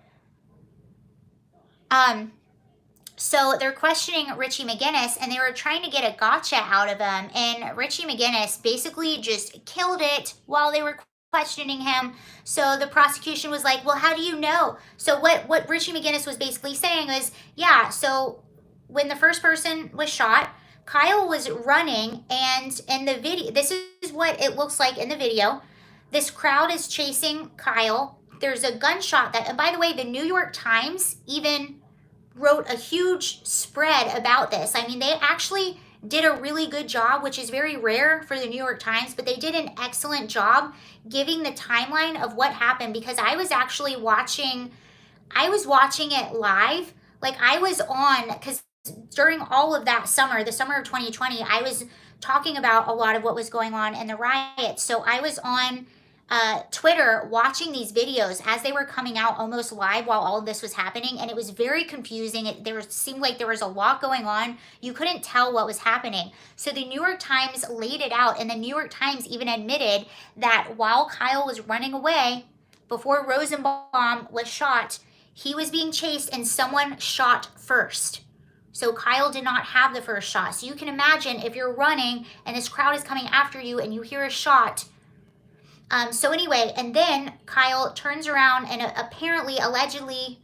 So they're questioning Richie McGinnis, and they were trying to get a gotcha out of him, and Richie McGinnis basically just killed it while they were questioning him. So the prosecution was like, well, how do you know? So what Richie McGinnis was basically saying was, yeah, so when the first person was shot, Kyle was running, and in the video, this is what it looks like in the video. This crowd is chasing Kyle. There's a gunshot and by the way, the New York Times even wrote a huge spread about this. I mean, they actually did a really good job, which is very rare for the New York Times, but they did an excellent job giving the timeline of what happened, because I was actually watching it live. Like, I was on, because during all of that summer, the summer of 2020, I was talking about a lot of what was going on in the riots. So I was on Twitter watching these videos as they were coming out almost live while all of this was happening, and it was very confusing. Seemed like there was a lot going on. You couldn't tell what was happening. So the New York Times laid it out, and the New York Times even admitted that while Kyle was running away, before Rosenbaum was shot, he was being chased and someone shot first. So Kyle did not have the first shot. So you can imagine if you're running and this crowd is coming after you and you hear a shot. So anyway, and then Kyle turns around and allegedly,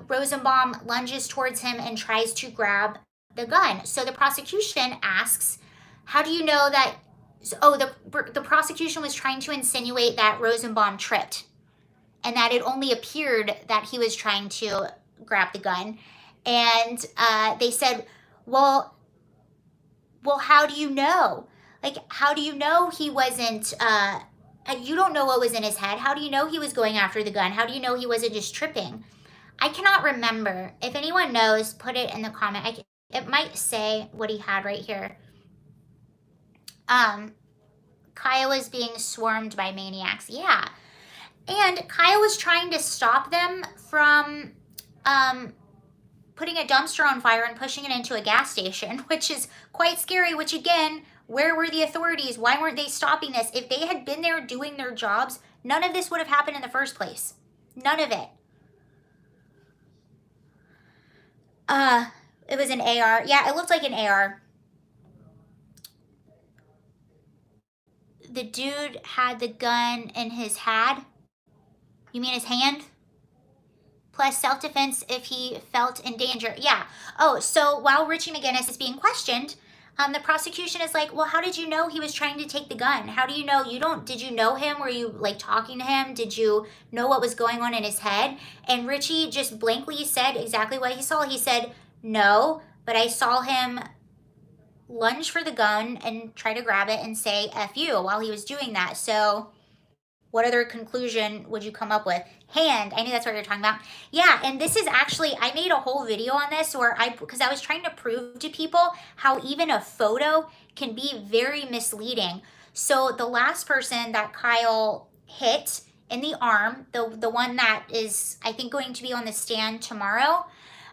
Rosenbaum lunges towards him and tries to grab the gun. So the prosecution asks, how do you know that? Oh, the prosecution was trying to insinuate that Rosenbaum tripped, and that it only appeared that he was trying to grab the gun. And they said, well, how do you know? Like, how do you know he wasn't, you don't know what was in his head. How do you know he was going after the gun? How do you know he wasn't just tripping? I cannot remember. If anyone knows, put it in the comment. It might say what he had right here. Kyle is being swarmed by maniacs. Yeah. And Kyle was trying to stop them from putting a dumpster on fire and pushing it into a gas station, which is quite scary, which again, where were the authorities? Why weren't they stopping this? If they had been there doing their jobs, none of this would have happened in the first place. None of it. It was an AR. Yeah, it looked like an AR. The dude had the gun in his hand. You mean his hand? Plus self-defense if he felt in danger. Yeah. Oh, so while Richie McGinnis is being questioned, the prosecution is like, well, how did you know he was trying to take the gun? How do you know? Did you know him? Were you like talking to him? Did you know what was going on in his head? And Richie just blankly said exactly what he saw. He said, no, but I saw him lunge for the gun and try to grab it and say F you while he was doing that. So What other conclusion would you come up with? Hand. I knew that's what you're talking about. Yeah, and this is actually, I made a whole video on this because I was trying to prove to people how even a photo can be very misleading. So the last person that Kyle hit in the arm, the one that is, I think, going to be on the stand tomorrow,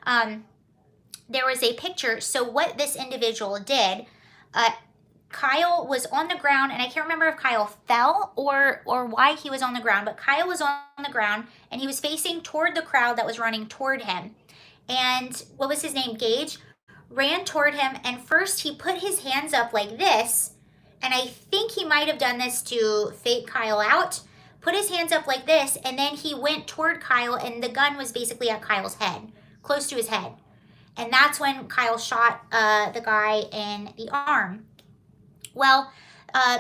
there was a picture. So what this individual did, Kyle was on the ground, and I can't remember if Kyle fell or why he was on the ground, but Kyle was on the ground, and he was facing toward the crowd that was running toward him. And what was his name? Gage ran toward him, and first he put his hands up like this, and I think he might have done this to fake Kyle out, put his hands up like this, and then he went toward Kyle, and the gun was basically at Kyle's head, close to his head. And that's when Kyle shot the guy in the arm. Well,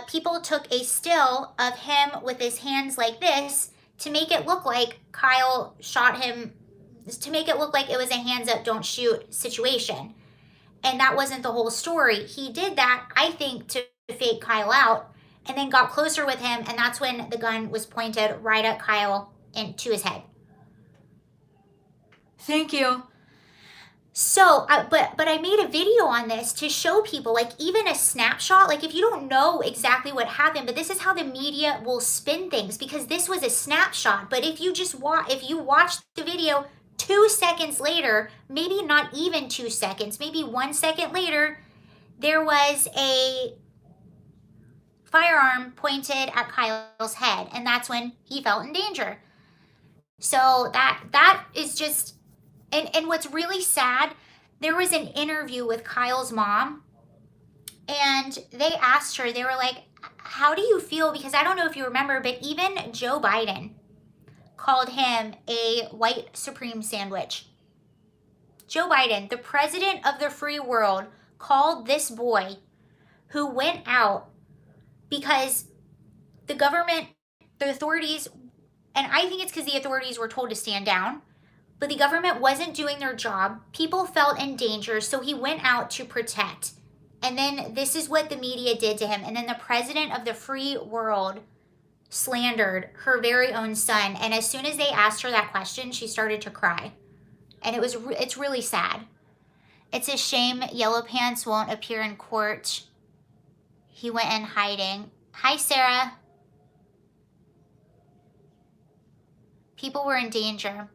people took a still of him with his hands like this to make it look like Kyle shot him, to make it look like it was a hands up, don't shoot situation. And that wasn't the whole story. He did that, I think, to fake Kyle out, and then got closer with him, and that's when the gun was pointed right at Kyle and to his head. Thank you. So, but I made a video on this to show people, like, even a snapshot, like, if you don't know exactly what happened, but this is how the media will spin things, because this was a snapshot. But if you just if you watch the video 2 seconds later, maybe not even 2 seconds, maybe 1 second later, there was a firearm pointed at Kyle's head, and that's when he felt in danger. So that is just, and what's really sad, there was an interview with Kyle's mom, and they asked her, they were like, how do you feel? Because I don't know if you remember, but even Joe Biden called him a white supreme sandwich. Joe Biden, the president of the free world, called this boy who went out because the government, the authorities, and I think it's because the authorities were told to stand down, but the government wasn't doing their job. People felt in danger, so he went out to protect. And then this is what the media did to him. And then the president of the free world slandered her very own son. And as soon as they asked her that question, she started to cry. And it's really sad. It's a shame Yellow Pants won't appear in court. He went in hiding. Hi, Sarah. People were in danger.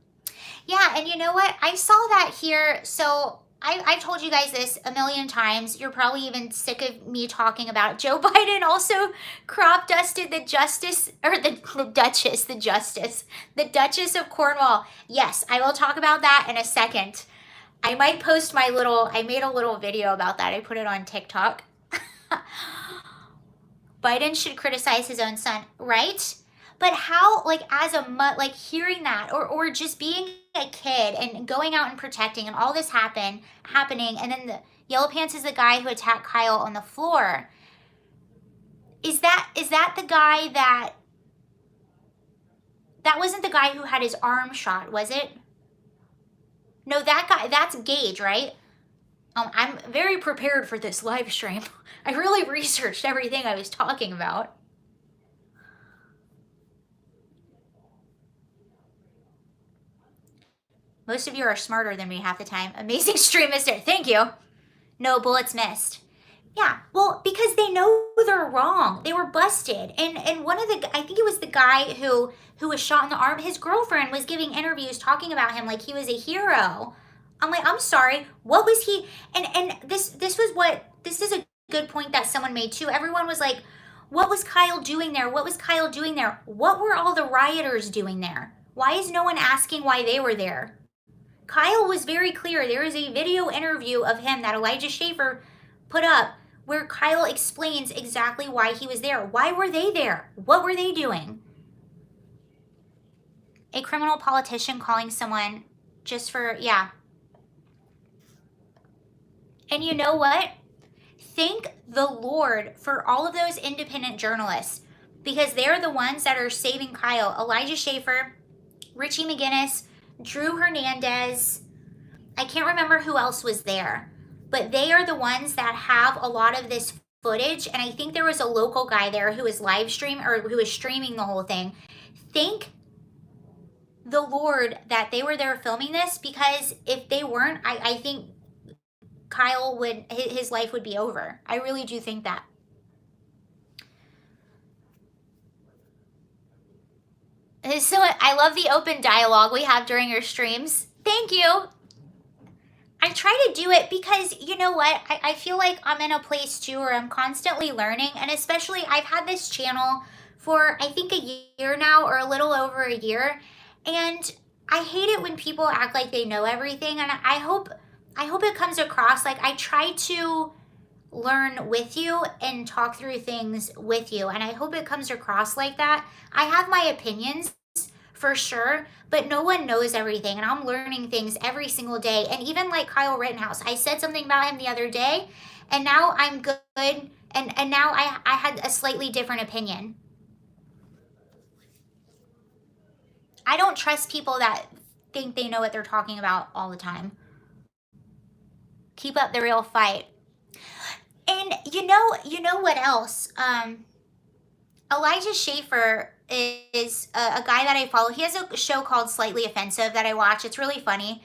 Yeah, and you know what? I saw that here. So I've told you guys this a million times. You're probably even sick of me talking about it. Joe Biden also crop dusted the justice, or the Duchess of Cornwall. Yes, I will talk about that in a second. I might post I made a little video about that. I put it on TikTok. Biden should criticize his own son, right? But how, like, as a like, hearing that, or just being a kid and going out and protecting, and all this happening, and then the Yellow Pants is the guy who attacked Kyle on the floor. Is that the guy that wasn't the guy who had his arm shot, was it? No, that guy, that's Gage, right? I'm very prepared for this live stream. I really researched everything I was talking about. Most of you are smarter than me half the time. Amazing stream, mister. Thank you. No bullets missed. Yeah, well, because they know they're wrong. They were busted. And one of I think it was the guy who was shot in the arm, his girlfriend was giving interviews talking about him like he was a hero. I'm like, I'm sorry, what was he? And this is a good point that someone made too. Everyone was like, what was Kyle doing there? What was Kyle doing there? What were all the rioters doing there? Why is no one asking why they were there? Kyle was very clear. There is a video interview of him that Elijah Schaffer put up where Kyle explains exactly why he was there. Why were they there? What were they doing? A criminal politician calling someone just for, yeah. And you know what? Thank the Lord for all of those independent journalists, because they're the ones that are saving Kyle. Elijah Schaffer, Richie McGinnis, Drew Hernandez. I can't remember who else was there, but they are the ones that have a lot of this footage, and I think there was a local guy there who was live streaming, or who was streaming the whole thing. Thank the Lord that they were there filming this, because if they weren't, I think Kyle would, his life would be over. I really do think that. So I love the open dialogue we have during your streams. Thank you. I try to do it because, you know what, I feel like I'm in a place too where I'm constantly learning, and especially I've had this channel for I think a year now, or a little over a year, and I hate it when people act like they know everything, and I hope it comes across like I try to learn with you and talk through things with you, and I hope it comes across like that. I have my opinions for sure, but no one knows everything, and I'm learning things every single day. And even like Kyle Rittenhouse, I said something about him the other day, and now I'm good, and now I had a slightly different opinion. I don't trust people that think they know what they're talking about all the time. Keep up the real fight. And you know what else? Elijah Schaffer is a guy that I follow. He has a show called Slightly Offensive that I watch. It's really funny.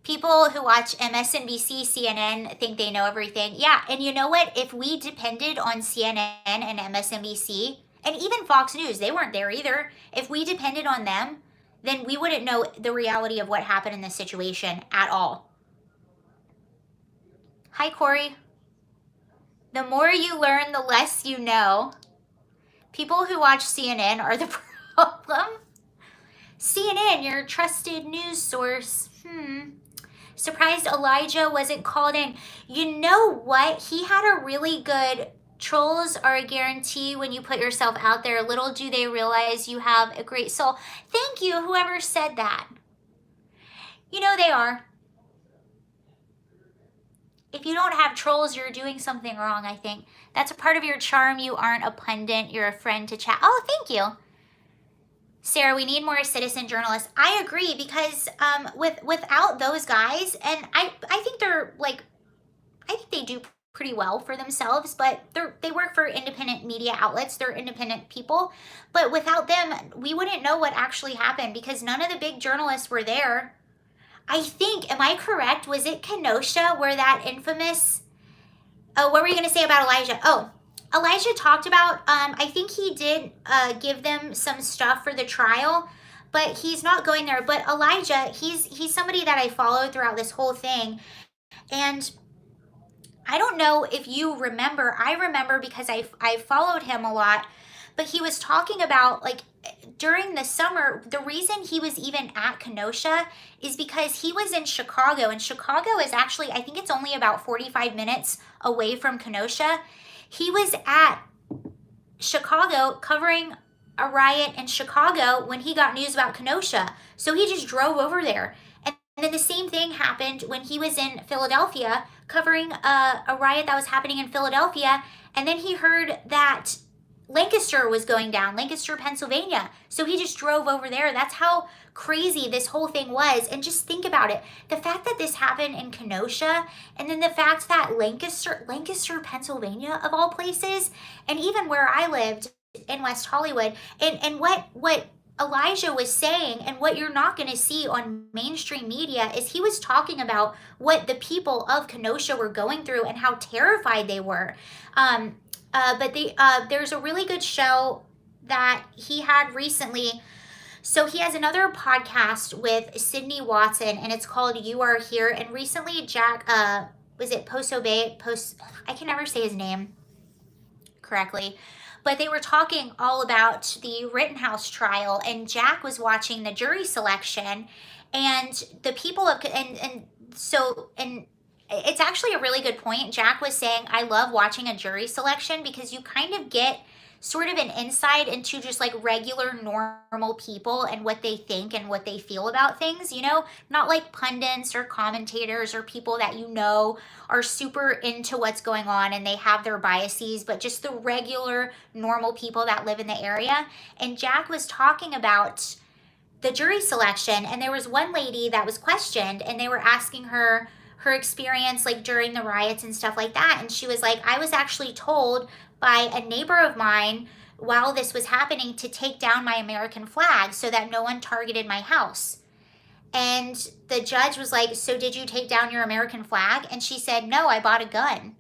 People who watch MSNBC, CNN think they know everything. Yeah, and you know what? If we depended on CNN and MSNBC, and even Fox News, they weren't there either. If we depended on them, then we wouldn't know the reality of what happened in this situation at all. Hi, Corey. The more you learn, the less you know. People who watch CNN are the problem. CNN, your trusted news source. Surprised Elijah wasn't called in. You know what? He had a really good, trolls are a guarantee when you put yourself out there. Little do they realize you have a great soul. Thank you, whoever said that. You know they are. If you don't have trolls, you're doing something wrong, I think. That's a part of your charm. You aren't a pundit. You're a friend to chat. Oh, thank you. Sarah, we need more citizen journalists. I agree, because without those guys, and I think they're like, I think they do pretty well for themselves, but they work for independent media outlets. They're independent people. But without them, we wouldn't know what actually happened, because none of the big journalists were there. I think, am I correct? Was it Kenosha where that infamous, what were you going to say about Elijah? Oh, Elijah talked about, I think he did give them some stuff for the trial, but he's not going there. But Elijah, he's somebody that I followed throughout this whole thing. And I don't know if you remember, I remember because I followed him a lot, but he was talking about, like, during the summer, the reason he was even at Kenosha is because he was in Chicago, and Chicago is actually, I think it's only about 45 minutes away from Kenosha. He was at Chicago covering a riot in Chicago when he got news about Kenosha. So he just drove over there. And then the same thing happened when he was in Philadelphia covering a riot that was happening in Philadelphia. And then he heard that Lancaster was going down, Lancaster, Pennsylvania. So he just drove over there. That's how crazy this whole thing was. And just think about it. The fact that this happened in Kenosha, and then the fact that Lancaster, Pennsylvania, of all places, and even where I lived in West Hollywood, and what Elijah was saying, and what you're not going to see on mainstream media, is he was talking about what the people of Kenosha were going through and how terrified they were. But there's a really good show that he had recently. So he has another podcast with Sydney Watson, and it's called You Are Here. And recently Jack, was it I can never say his name correctly, but they were talking all about the Rittenhouse trial, and Jack was watching the jury selection, and the people of, and it's actually a really good point. Jack was saying, I love watching a jury selection because you kind of get sort of an insight into just like regular normal people and what they think and what they feel about things, you know, not like pundits or commentators or people that you know are super into what's going on and they have their biases, but just the regular normal people that live in the area. And Jack was talking about the jury selection, and there was one lady that was questioned, and they were asking her her experience like during the riots and stuff like that. And she was like, I was actually told by a neighbor of mine while this was happening to take down my American flag so that no one targeted my house. And the judge was like, so did you take down your American flag? And she said, no, I bought a gun.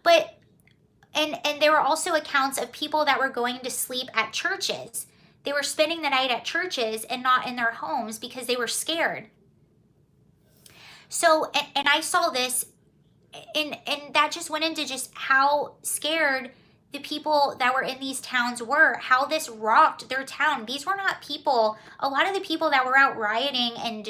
But and there were also accounts of people that were going to sleep at churches. They were spending the night at churches and not in their homes because they were scared. So, and I saw this, and that just went into just how scared the people that were in these towns were, how this rocked their town. These were not people, a lot of the people that were out rioting and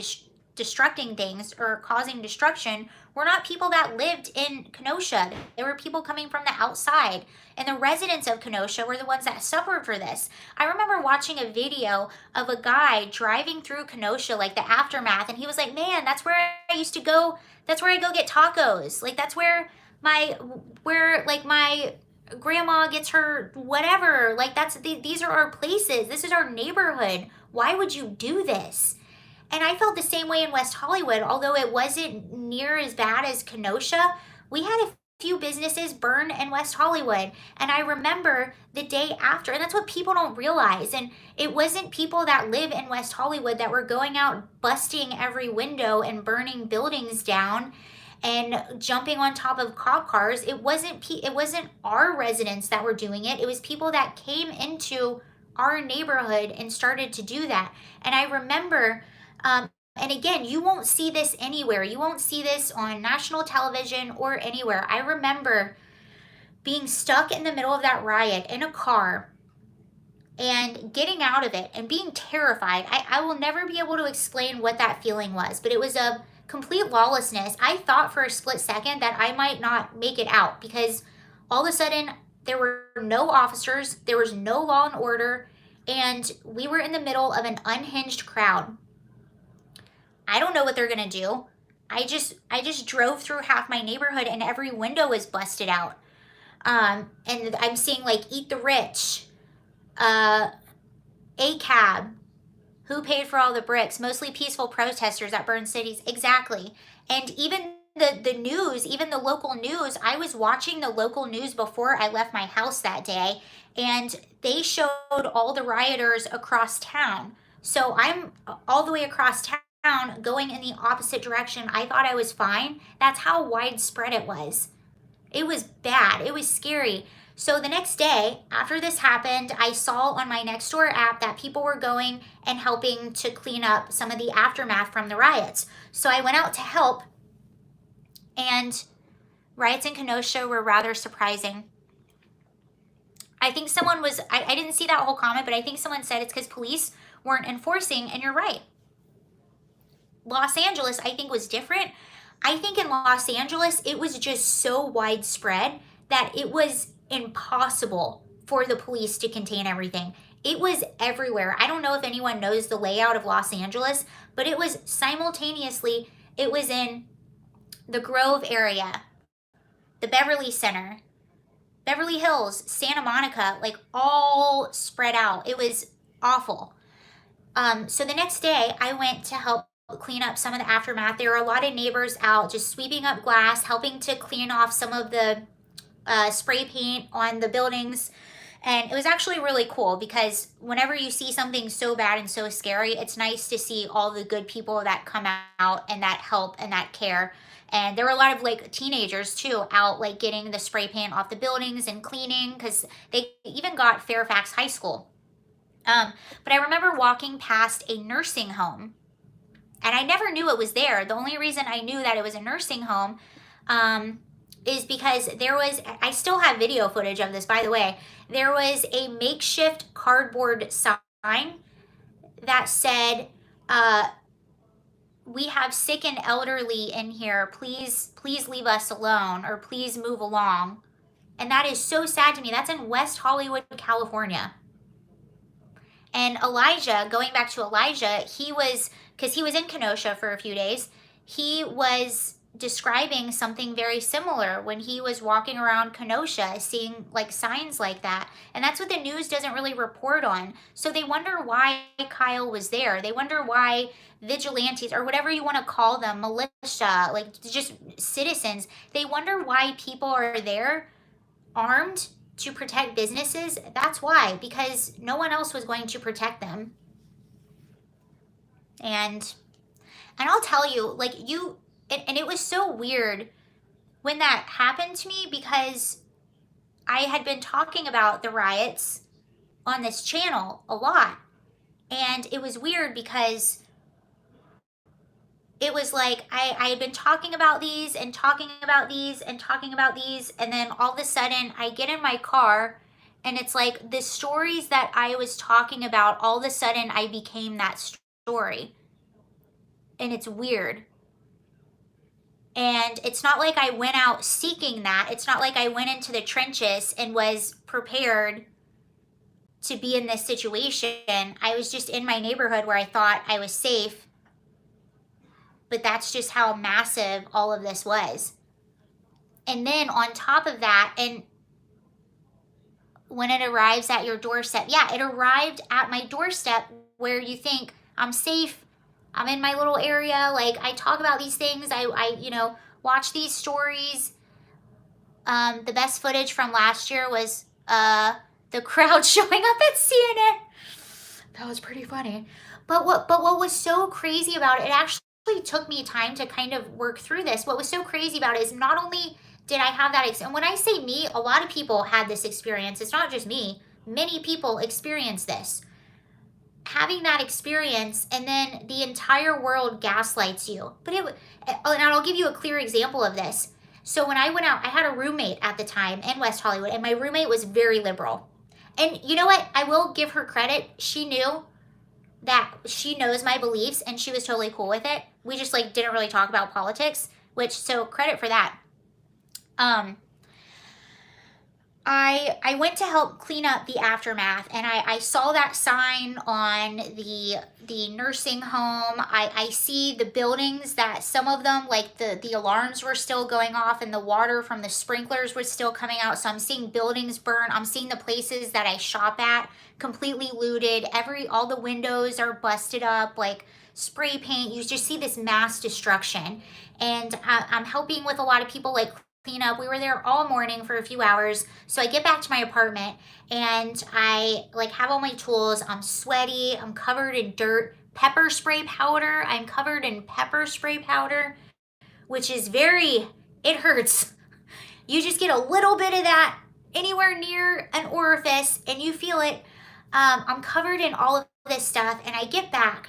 destructing things or causing destruction were not people that lived in Kenosha. They were people coming from the outside. And the residents of Kenosha were the ones that suffered for this. I remember watching a video of a guy driving through Kenosha, like the aftermath, and he was like, man, that's where I used to go. That's where I go get tacos. Like that's where my grandma gets her whatever. Like these are our places. This is our neighborhood. Why would you do this? And I felt the same way in West Hollywood, although it wasn't near as bad as Kenosha. We had a few businesses burn in West Hollywood. And I remember the day after, and that's what people don't realize. And it wasn't people that live in West Hollywood that were going out busting every window and burning buildings down and jumping on top of cop cars. It wasn't our residents that were doing it. It was people that came into our neighborhood and started to do that. And I remember, and again, you won't see this anywhere. You won't see this on national television or anywhere. I remember being stuck in the middle of that riot in a car and getting out of it and being terrified. I will never be able to explain what that feeling was, but it was a complete lawlessness. I thought for a split second that I might not make it out because all of a sudden there were no officers, there was no law and order, and we were in the middle of an unhinged crowd. I don't know what they're gonna do. I just drove through half my neighborhood and every window was busted out. And I'm seeing like Eat the Rich, ACAB, who paid for all the bricks, mostly peaceful protesters that burned cities. Exactly. And even the news, even the local news, I was watching the local news before I left my house that day, and they showed all the rioters across town. So I'm all the way across town going in the opposite direction. I thought I was fine. That's how widespread it was. It was bad. It was scary. So the next day after this happened, I saw on my Nextdoor app that people were going and helping to clean up some of the aftermath from the riots. So I went out to help, and riots in Kenosha were rather surprising. I think someone was, I didn't see that whole comment, but I think someone said it's because police weren't enforcing, and you're right. Los Angeles, I think, was different. I think in Los Angeles, it was just so widespread that it was impossible for the police to contain everything. It was everywhere. I don't know if anyone knows the layout of Los Angeles, but it was simultaneously, it was in the Grove area, the Beverly Center, Beverly Hills, Santa Monica, like all spread out. It was awful. So the next day I went to help clean up some of the aftermath. There were a lot of neighbors out just sweeping up glass, helping to clean off some of the spray paint on the buildings. And it was actually really cool because whenever you see something so bad and so scary, it's nice to see all the good people that come out and that help and that care. And there were a lot of like teenagers too out like getting the spray paint off the buildings and cleaning, because they even got Fairfax High School. But I remember walking past a nursing home, and I never knew it was there. The only reason I knew that it was a nursing home is because there was, I still have video footage of this, by the way. There was a makeshift cardboard sign that said, we have sick and elderly in here. Please leave us alone, or please move along. And that is so sad to me. That's in West Hollywood, California. And Elijah, going back to Elijah, he was, because he was in Kenosha for a few days, he was describing something very similar when he was walking around Kenosha seeing like signs like that. And that's what the news doesn't really report on. So they wonder why Kyle was there. They wonder why vigilantes, or whatever you want to call them, militia, like just citizens, they wonder why people are there armed to protect businesses. That's why, because no one else was going to protect them. And I'll tell you, like, and it was so weird when that happened to me, because I had been talking about the riots on this channel a lot. And it was weird because it was like I had been talking about these and talking about these and talking about these. And then all of a sudden I get in my car and it's like the stories that I was talking about, all of a sudden I became that story. And it's weird. And it's not like I went out seeking that. It's not like I went into the trenches and was prepared to be in this situation. I was just in my neighborhood where I thought I was safe. But that's just how massive all of this was. And then on top of that, and when it arrives at your doorstep, yeah, it arrived at my doorstep where you think, I'm safe, I'm in my little area, like I talk about these things, I watch these stories. The best footage from last year was the crowd showing up at CNN. That was pretty funny. But what was so crazy about it, it actually took me time to kind of work through this. What was so crazy about it is not only did I have that and when I say me, a lot of people had this experience. It's not just me. Many people experience this. Having that experience, and then the entire world gaslights you. And I'll give you a clear example of this. So when I went out, I had a roommate at the time in West Hollywood, and my roommate was very liberal. And you know what? I will give her credit. She knew that she knows my beliefs, and she was totally cool with it. We just like didn't really talk about politics, so credit for that. I went to help clean up the aftermath, and I saw that sign on the nursing home. I see the buildings that some of them, like the alarms were still going off and the water from the sprinklers was still coming out. So I'm seeing buildings burn. I'm seeing the places that I shop at completely looted. All the windows are busted up, like spray paint. You just see this mass destruction. And I'm helping with a lot of people, like clean up. We were there all morning for a few hours. So I get back to my apartment and I like have all my tools. I'm sweaty. I'm covered in dirt. Pepper spray powder. I'm covered in pepper spray powder, which is it hurts. You just get a little bit of that anywhere near an orifice and you feel it. I'm covered in all of this stuff, and I get back.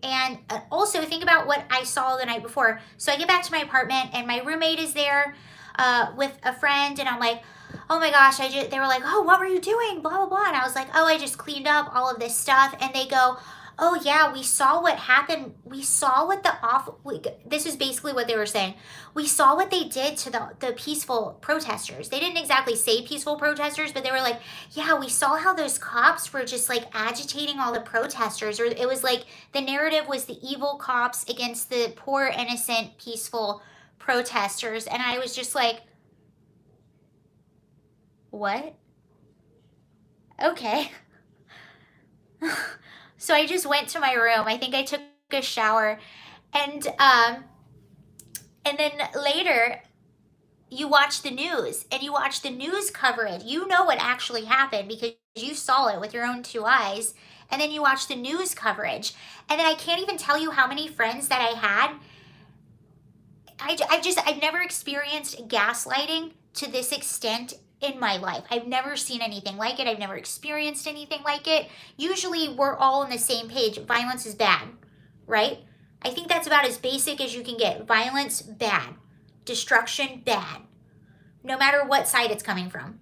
And also think about what I saw the night before. So I get back to my apartment and my roommate is there with a friend, and I'm like, oh my gosh, they were like, oh, what were you doing? Blah, blah, blah. And I was like, oh, I just cleaned up all of this stuff. And they go, oh yeah, we saw what happened. We saw what this is basically what they were saying. We saw what they did to the peaceful protesters. They didn't exactly say peaceful protesters, but they were like, yeah, we saw how those cops were just like agitating all the protesters. Or it was like the narrative was the evil cops against the poor, innocent, peaceful protesters. And I was just like, what? Okay. So I just went to my room. I think I took a shower, and then later you watch the news and you watch the news coverage. You know what actually happened because you saw it with your own two eyes. And then you watch the news coverage. And then I can't even tell you how many friends that I had. I've never experienced gaslighting to this extent in my life. I've never seen anything like it. I've never experienced anything like it. Usually we're all on the same page. Violence is bad, right? I think that's about as basic as you can get. Violence, bad. Destruction, bad. No matter what side it's coming from.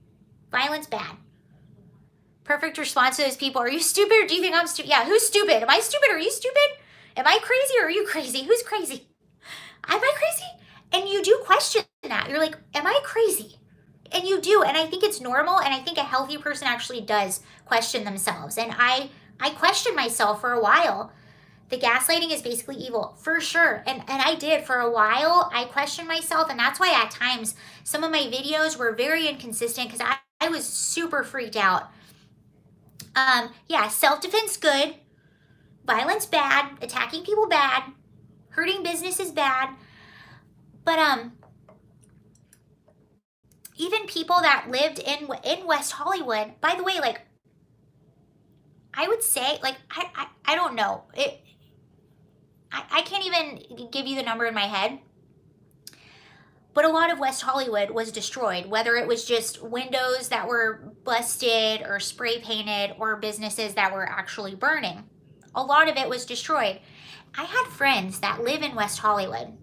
Violence, bad. Perfect response to those people. Are you stupid or do you think I'm stupid? Yeah, who's stupid? Am I stupid or are you stupid? Am I crazy or are you crazy? Who's crazy? Am I crazy? And you do question that. You're like, am I crazy? And you do. And I think it's normal. And I think a healthy person actually does question themselves. And I questioned myself for a while The gaslighting is basically evil, for sure. And I did for a while. I questioned myself, and that's why at times some of my videos were very inconsistent because I was super freaked out. Yeah, self-defense good, violence bad, attacking people bad, hurting business is bad. But even people that lived in West Hollywood, by the way, like, I would say, like, I don't know. I can't even give you the number in my head. But a lot of West Hollywood was destroyed, whether it was just windows that were busted or spray painted or businesses that were actually burning. A lot of it was destroyed. I had friends that live in West Hollywood.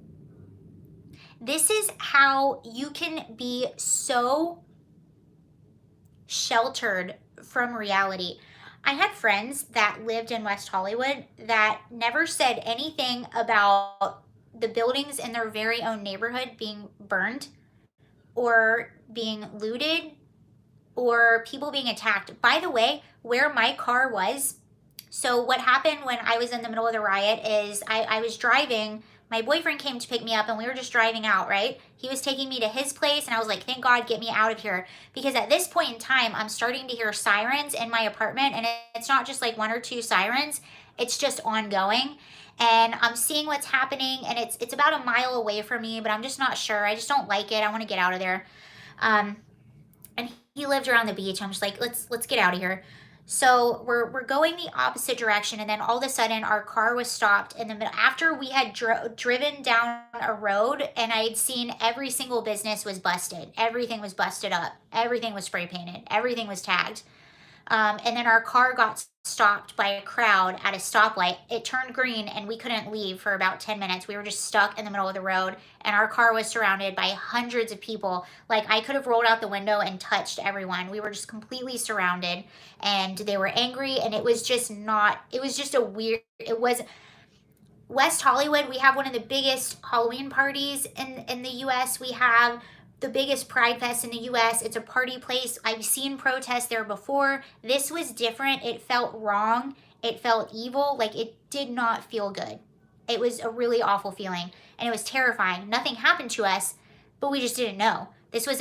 This is how you can be so sheltered from reality. I had friends that lived in West Hollywood that never said anything about the buildings in their very own neighborhood being burned or being looted or people being attacked. By the way, where my car was, so what happened when I was in the middle of the riot is I was driving. My boyfriend came to pick me up and we were just driving out, right? He was taking me to his place and I was like, thank God, get me out of here. Because at this point in time, I'm starting to hear sirens in my apartment, and it's not just like 1 or 2 sirens. It's just ongoing. And I'm seeing what's happening, and it's about a mile away from me, but I'm just not sure. I just don't like it. I want to get out of there. And he lived around the beach. I'm just like, let's get out of here. So we're going the opposite direction, and then all of a sudden our car was stopped in the middle after we had driven down a road, and I had seen every single business was busted. Everything was busted up. Everything was spray painted. Everything was tagged. And then our car got stopped by a crowd at a stoplight. It turned green and we couldn't leave for about 10 minutes. We were just stuck in the middle of the road, and our car was surrounded by hundreds of people. Like, I could have rolled out the window and touched everyone. We were just completely surrounded, and they were angry, and it was just a weird, it was West Hollywood. We have one of the biggest Halloween parties in the US. We have the biggest Pride Fest in the US. It's a party place. I've seen protests there before. This was different. It felt wrong. It felt evil. Like, it did not feel good. It was a really awful feeling, and it was terrifying. Nothing happened to us, but we just didn't know. This was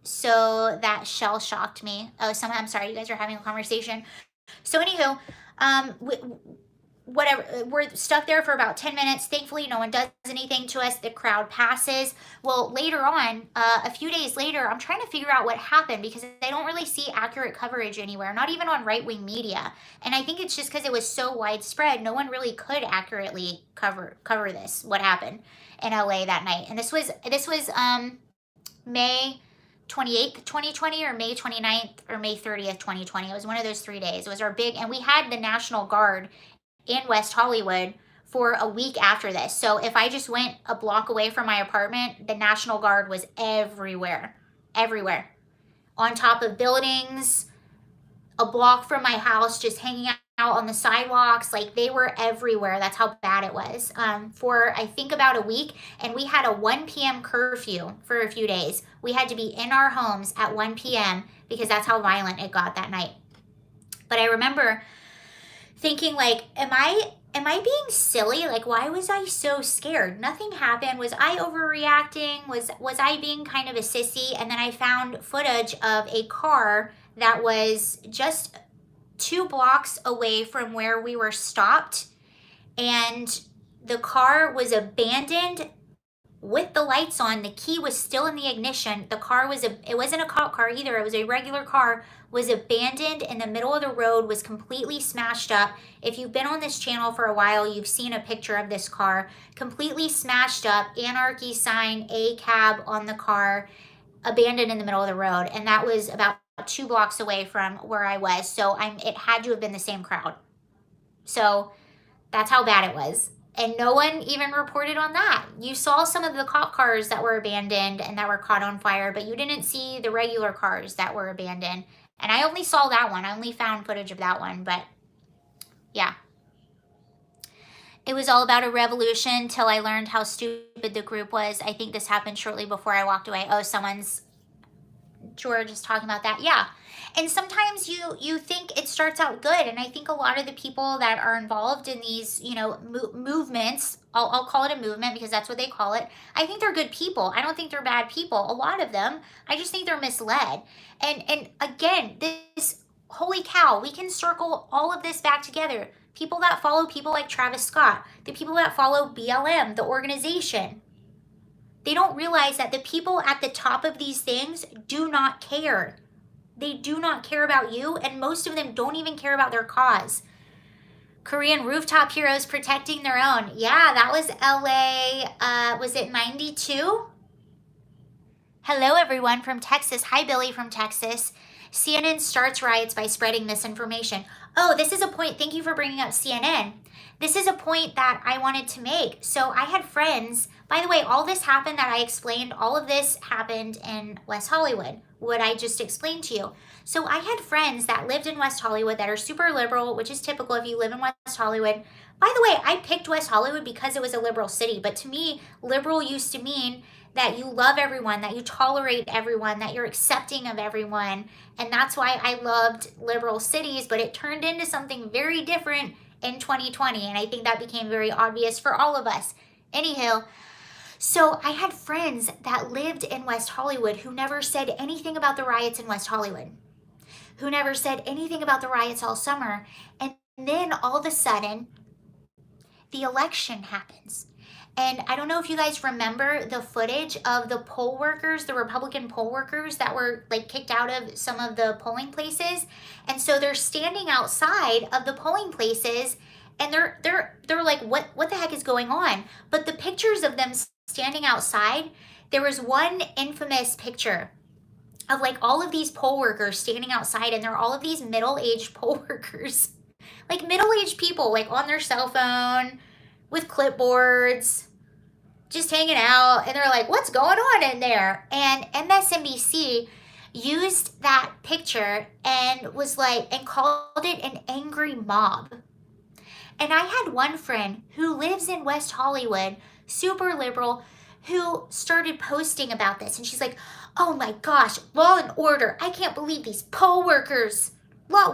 so that shell shocked me. Oh, I'm sorry, you guys are having a conversation. So anywho, whatever, we're stuck there for about 10 minutes. Thankfully, no one does anything to us. The crowd passes. Well, later on, a few days later, I'm trying to figure out what happened because I don't really see accurate coverage anywhere, not even on right-wing media. And I think it's just because it was so widespread, no one really could accurately cover this, what happened in LA that night. And this was May 28th, 2020, or May 29th, or May 30th, 2020. It was one of those 3 days. It was our big, and we had the National Guard in West Hollywood for a week after this. So if I just went a block away from my apartment, the National Guard was everywhere, on top of buildings, a block from my house, just hanging out on the sidewalks. Like, they were everywhere. That's how bad it was for, I think, about a week. And we had a 1 p.m. curfew for a few days. We had to be in our homes at 1 p.m. because that's how violent it got that night. But I remember thinking, like, am I being silly? Like, why was I so scared? Nothing happened. Was I overreacting? Was I being kind of a sissy? And then I found footage of a car that was just 2 blocks away from where we were stopped, and the car was abandoned with the lights on. The key was still in the ignition. The car it wasn't a cop car either. It was a regular car, was abandoned in the middle of the road, was completely smashed up. If you've been on this channel for a while, you've seen a picture of this car, completely smashed up, anarchy sign, A cab on the car, abandoned in the middle of the road. And that was about 2 blocks away from where I was. So it had to have been the same crowd. So that's how bad it was. And no one even reported on that. You saw some of the cop cars that were abandoned and that were caught on fire, but you didn't see the regular cars that were abandoned. And I only saw that one. I only found footage of that one. But yeah. It was all about a revolution till I learned how stupid the group was. I think this happened shortly before I walked away. Oh, someone's George is talking about that. Yeah. And sometimes you think it starts out good. And I think a lot of the people that are involved in these, you know, movements, I'll call it a movement because that's what they call it. I think they're good people. I don't think they're bad people. A lot of them, I just think they're misled. And again, this, holy cow, we can circle all of this back together. People that follow people like Travis Scott, the people that follow BLM, the organization, they don't realize that the people at the top of these things do not care. They do not care about you, and most of them don't even care about their cause. Korean rooftop heroes protecting their own. Yeah, that was LA. Was it 92? Hello, everyone from Texas. Hi, Billy from Texas. CNN starts riots by spreading misinformation. Oh, this is a point. Thank you for bringing up CNN. This is a point that I wanted to make. So I had friends. By the way, all this happened that I explained, all of this happened in West Hollywood, what I just explained to you. So I had friends that lived in West Hollywood that are super liberal, which is typical if you live in West Hollywood. By the way, I picked West Hollywood because it was a liberal city. But to me, liberal used to mean that you love everyone, that you tolerate everyone, that you're accepting of everyone. And that's why I loved liberal cities, but it turned into something very different in 2020. And I think that became very obvious for all of us. Anywho, so I had friends that lived in West Hollywood who never said anything about the riots in West Hollywood, who never said anything about the riots all summer. And then all of a sudden, the election happens. And I don't know if you guys remember the footage of the poll workers, the Republican poll workers that were like kicked out of some of the polling places. And so they're standing outside of the polling places and they're like, what the heck is going on? But the pictures of them standing outside, there was one infamous picture of like all of these poll workers standing outside, and they're all of these middle-aged poll workers, like middle-aged people, like on their cell phone with clipboards, just hanging out, and they're like, what's going on in there? And MSNBC used that picture and was like, and called it an angry mob. And I had one friend who lives in West Hollywood, super liberal, who started posting about this. And she's like, oh my gosh, law and order. I can't believe these poll workers.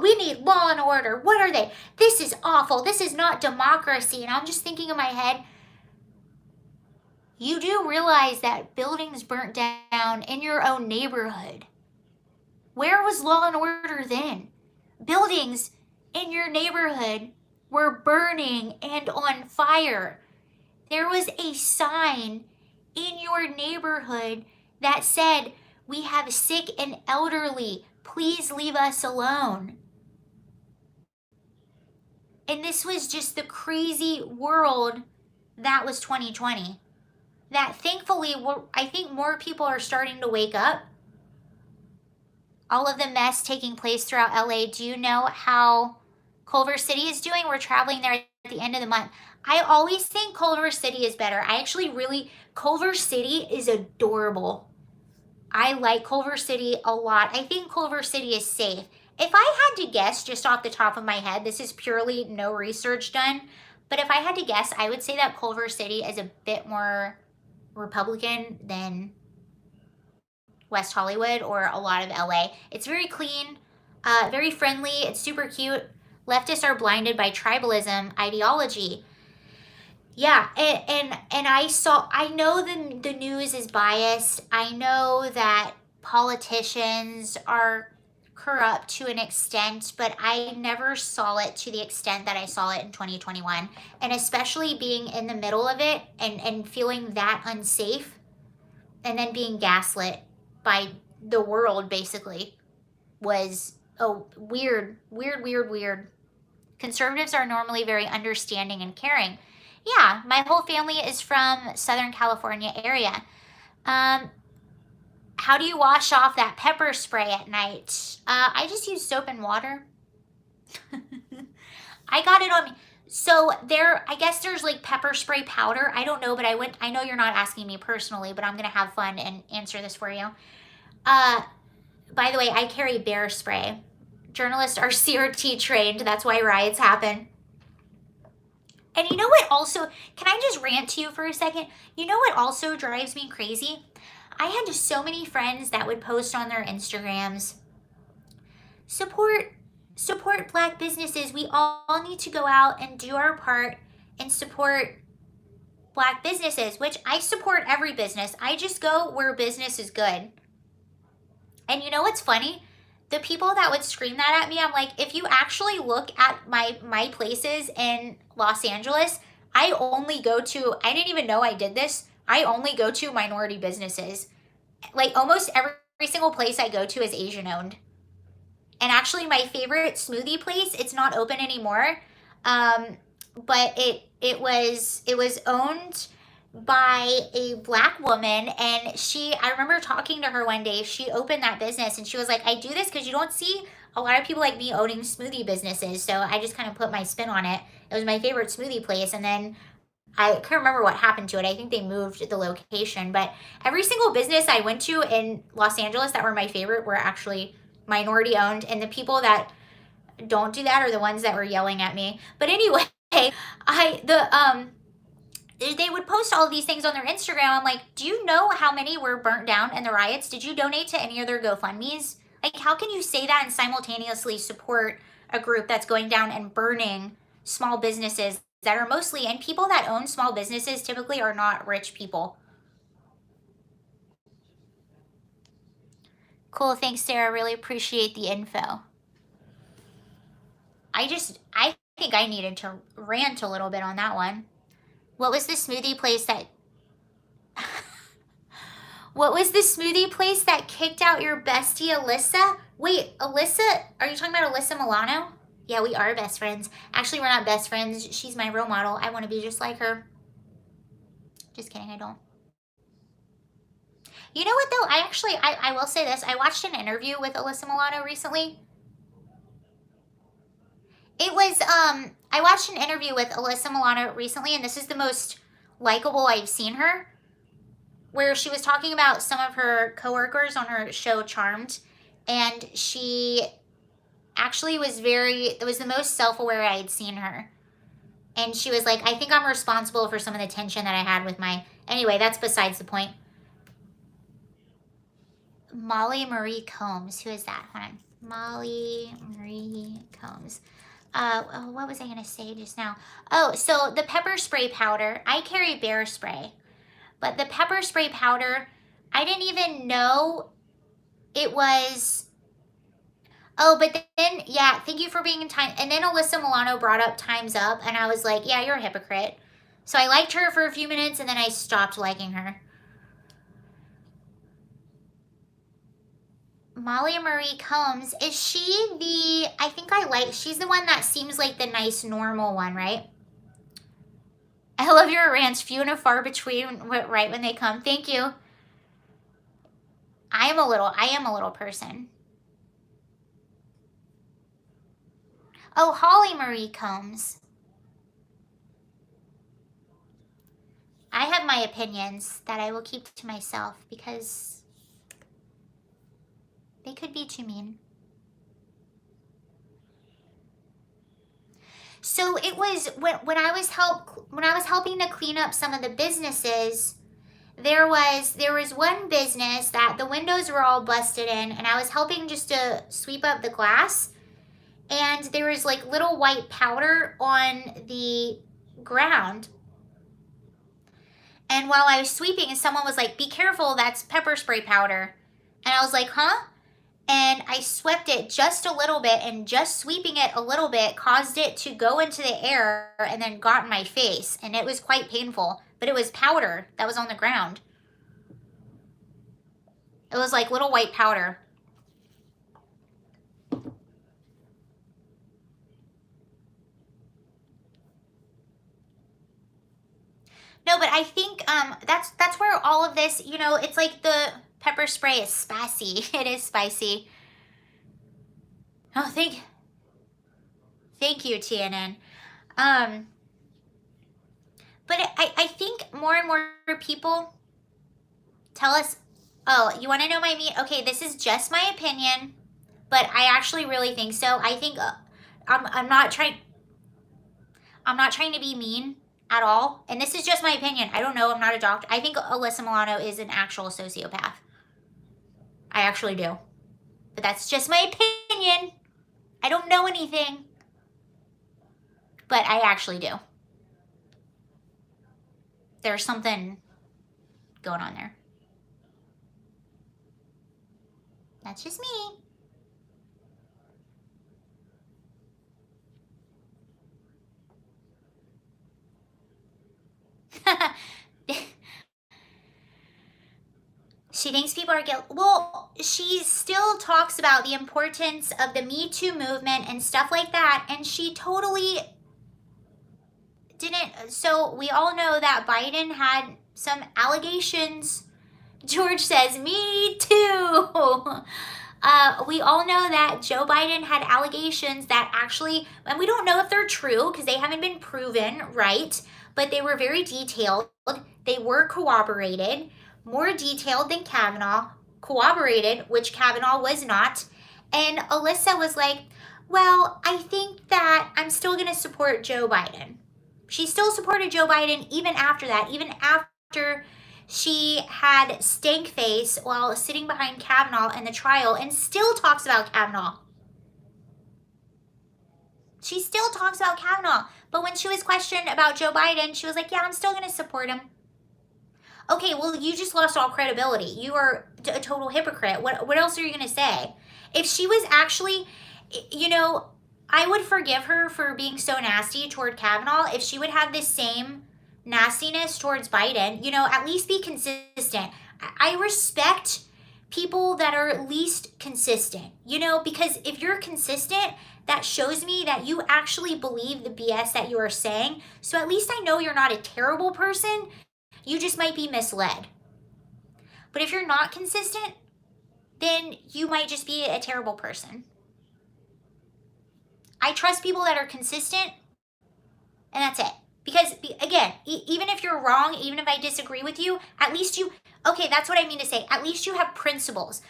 We need law and order. What are they? This is awful. This is not democracy. And I'm just thinking in my head, you do realize that buildings burnt down in your own neighborhood. Where was law and order then? Buildings in your neighborhood were burning and on fire. There was a sign in your neighborhood that said, we have sick and elderly. Please leave us alone. And this was just the crazy world that was 2020. That thankfully, I think more people are starting to wake up. All of the mess taking place throughout LA. Do you know how Culver City is doing? We're traveling there at the end of the month. I always think Culver City is better. Culver City is adorable. I like Culver City a lot. I think Culver City is safe. If I had to guess just off the top of my head, this is purely no research done, but if I had to guess, I would say that Culver City is a bit more Republican than West Hollywood or a lot of LA. It's very clean, very friendly. It's super cute. Leftists are blinded by tribalism ideology. Yeah, and I know the news is biased. I know that politicians are corrupt to an extent, but I never saw it to the extent that I saw it in 2021. And especially being in the middle of it and feeling that unsafe and then being gaslit by the world basically was weird. Conservatives are normally very understanding and caring. Yeah, my whole family is from Southern California area. How do you wash off that pepper spray at night? I just use soap and water. I got it on me. So I guess there's like pepper spray powder. I don't know, but I know you're not asking me personally, but I'm going to have fun and answer this for you. By the way, I carry bear spray. Journalists are CRT trained. That's why riots happen. And you know what also, can I just rant to you for a second? You know what also drives me crazy? I had just so many friends that would post on their Instagrams, support Black businesses. We all need to go out and do our part and support Black businesses, which I support every business. I just go where business is good. And you know what's funny? The people that would scream that at me, I'm like, if you actually look at my places in Los Angeles, I only go to, I didn't even know I did this, I only go to minority businesses. Like almost every single place I go to is Asian owned. And actually my favorite smoothie place, it's not open anymore, but it was owned by a Black woman, and I remember talking to her one day. She opened that business and she was like, I do this because you don't see a lot of people like me owning smoothie businesses, so I just kind of put my spin on it. It was my favorite smoothie place, and then I can't remember what happened to it. I think they moved the location, but every single business I went to in Los Angeles that were my favorite were actually minority owned, and the people that don't do that are the ones that were yelling at me. But anyway, they would post all of these things on their Instagram. I'm like, do you know how many were burnt down in the riots? Did you donate to any of their GoFundMes? Like, how can you say that and simultaneously support a group that's going down and burning small businesses that are mostly, and people that own small businesses typically are not rich people. Cool, thanks, Sarah. Really appreciate the info. I think I needed to rant a little bit on that one. What was the smoothie place that What was the smoothie place that kicked out your bestie, Alyssa? Wait, Alyssa, are you talking about Alyssa Milano? Yeah, we are best friends. Actually, we're not best friends. She's my role model. I want to be just like her. Just kidding, I don't. You know what, though? I will say this. I watched an interview with Alyssa Milano recently. I watched an interview with Alyssa Milano recently, and this is the most likable I've seen her, where she was talking about some of her coworkers on her show Charmed, and she actually it was the most self-aware I had seen her. And she was like, I think I'm responsible for some of the tension that I had with anyway, that's besides the point. Molly Marie Combs, who is that? Hold on. Molly Marie Combs. What was I going to say just now? Oh, so the pepper spray powder, I carry bear spray. But the pepper spray powder, I didn't even know it was. Oh, but then, yeah, thank you for being in time. And then Alyssa Milano brought up Time's Up, and I was like, yeah, you're a hypocrite. So I liked her for a few minutes, and then I stopped liking her. Molly Marie Combs, is she she's the one that seems like the nice, normal one, right? I love your rants, few and far between, right when they come. Thank you. I am a little person. Oh, Holly Marie Combs. I have my opinions that I will keep to myself because they could be too mean. So it was when I was helping to clean up some of the businesses, there was one business that the windows were all busted in, and I was helping just to sweep up the glass, and there was like little white powder on the ground. And while I was sweeping, someone was like, be careful, that's pepper spray powder. And I was like, huh? And I swept it just a little bit, and just sweeping it a little bit caused it to go into the air and then got in my face. And it was quite painful, but it was powder that was on the ground. It was like little white powder. No, but I think that's where all of this, it's like the pepper spray is spicy. It is spicy. Oh, thank you, TNN. But I think more and more people tell us, oh, you want to know my mean? Okay, this is just my opinion, but I actually really think so. I think I'm not trying to be mean at all. And this is just my opinion. I don't know. I'm not a doctor. I think Alyssa Milano is an actual sociopath. I actually do. But that's just my opinion. I don't know anything. But I actually do. There's something going on there. That's just me. She thinks people are guilty. Well, she still talks about the importance of the Me Too movement and stuff like that, and she totally didn't. So we all know that Biden had some allegations. George says, me too. We all know that Joe Biden had allegations that actually, and we don't know if they're true because they haven't been proven, right? But they were very detailed. They were corroborated, more detailed than Kavanaugh, corroborated, which Kavanaugh was not. And Alyssa was like, well, I think that I'm still going to support Joe Biden. She still supported Joe Biden even after that, even after she had stank face while sitting behind Kavanaugh in the trial, and still talks about Kavanaugh. She still talks about Kavanaugh. But when she was questioned about Joe Biden, she was like, yeah, I'm still going to support him. Okay, well, you just lost all credibility. You are a total hypocrite. What else are you going to say? If she was actually, you know, I would forgive her for being so nasty toward Kavanaugh if she would have this same nastiness towards Biden. You know, at least be consistent. I respect people that are at least consistent, you know, because if you're consistent, that shows me that you actually believe the BS that you are saying. So at least I know you're not a terrible person. You just might be misled. But if you're not consistent, then you might just be a terrible person. I trust people that are consistent, and that's it. Because, again, even if you're wrong, even if I disagree with you, at least you, okay, that's what I mean to say. At least you have principles.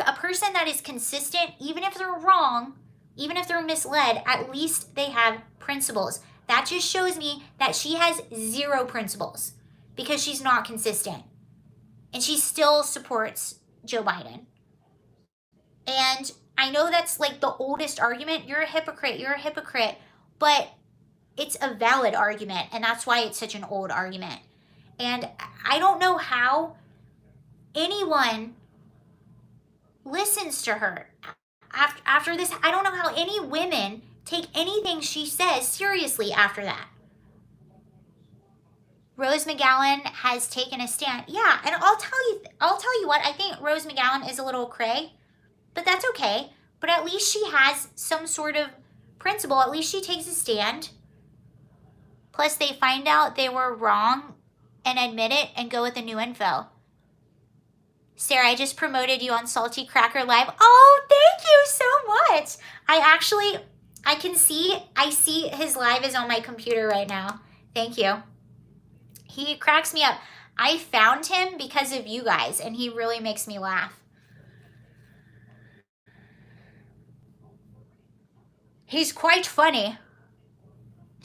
A person that is consistent, even if they're wrong, even if they're misled, at least they have principles. That just shows me that she has zero principles because she's not consistent. And she still supports Joe Biden. And I know that's like the oldest argument. You're a hypocrite. You're a hypocrite. But it's a valid argument, and that's why it's such an old argument. And I don't know how anyone listens to her after this. I don't know how any women take anything she says seriously after that. Rose McGowan has taken a stand. Yeah, and I'll tell you what, I think Rose McGowan is a little cray, but that's okay. But at least she has some sort of principle. At least she takes a stand. Plus, they find out they were wrong and admit it and go with the new info. Sarah, I just promoted you on Salty Cracker Live. Oh, thank you so much. I see his live is on my computer right now. Thank you. He cracks me up. I found him because of you guys, and he really makes me laugh. He's quite funny.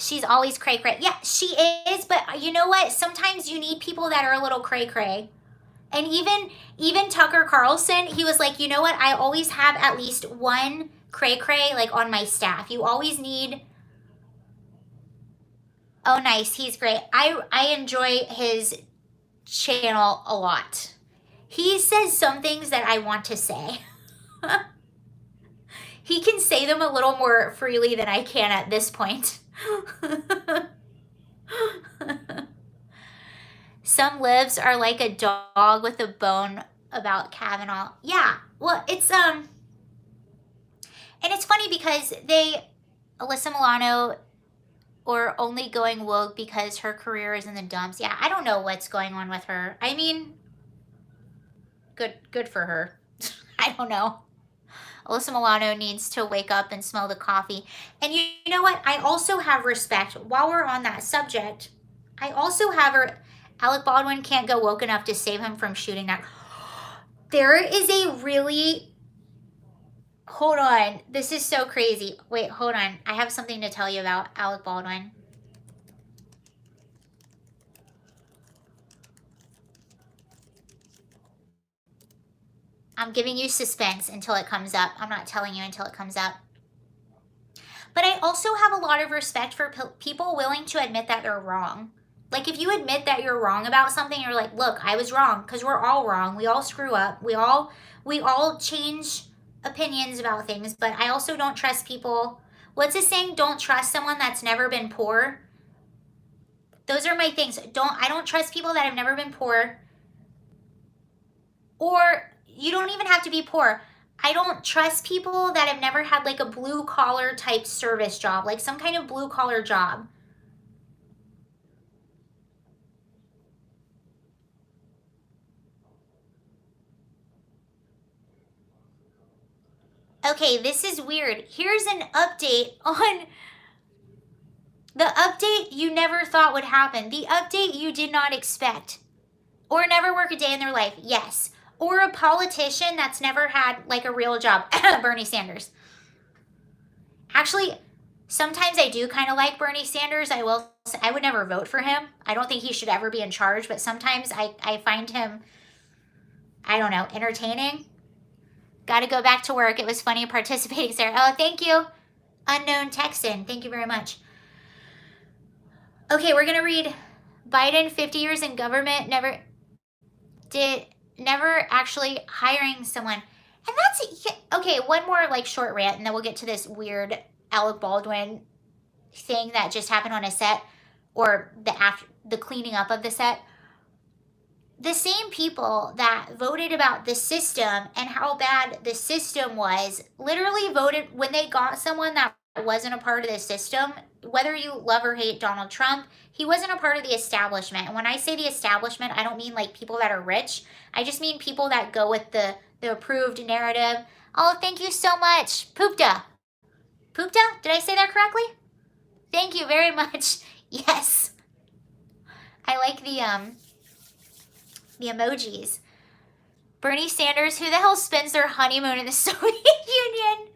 She's always cray-cray. Yeah, she is, but you know what? Sometimes you need people that are a little cray-cray. And even Tucker Carlson, he was like, you know what? I always have at least one cray-cray like on my staff. You always need... Oh, nice. He's great. I enjoy his channel a lot. He says some things that I want to say. He can say them a little more freely than I can at this point. Some libs are like a dog with a bone about Kavanaugh. Yeah, well, it's and it's funny because Alyssa Milano, or only going woke because her career is in the dumps. Yeah, I don't know what's going on with her. I mean, good for her. I don't know. Alyssa Milano needs to wake up and smell the coffee. And you know what? I also have respect. While we're on that subject, I also have Alec Baldwin can't go woke enough to save him from shooting that. There is a really... Hold on. This is so crazy. Wait, hold on. I have something to tell you about Alec Baldwin. I'm giving you suspense until it comes up. I'm not telling you until it comes up. But I also have a lot of respect for people willing to admit that they're wrong. Like, if you admit that you're wrong about something, you're like, look, I was wrong, because we're all wrong. We all screw up. We all change opinions about things, but I also don't trust people. What's the saying? Don't trust someone that's never been poor. Those are my things. I don't trust people that have never been poor. Or you don't even have to be poor. I don't trust people that have never had like a blue collar type service job, like some kind of blue collar job. Okay, this is weird. Here's an update on the update you never thought would happen. The update you did not expect. Or never work a day in their life. Yes. Or a politician that's never had like a real job. Bernie Sanders. Actually, sometimes I do kind of like Bernie Sanders. I would never vote for him. I don't think he should ever be in charge, but sometimes I find him, I don't know, entertaining. Got to go back to work. It was funny participating, Sarah. Oh, thank you. Unknown Texan. Thank you very much. Okay, we're going to read Biden, 50 years in government, never actually hiring someone. And that's, okay, one more like short rant, and then we'll get to this weird Alec Baldwin thing that just happened on a set, or the cleaning up of the set. The same people that voted about the system and how bad the system was literally voted when they got someone that wasn't a part of the system. Whether you love or hate Donald Trump, he wasn't a part of the establishment. And when I say the establishment, I don't mean like people that are rich. I just mean people that go with the approved narrative. Oh, thank you so much. Poopta. Poopta? Did I say that correctly? Thank you very much. Yes. I like the emojis. Bernie Sanders, who the hell spends their honeymoon in the Soviet Union?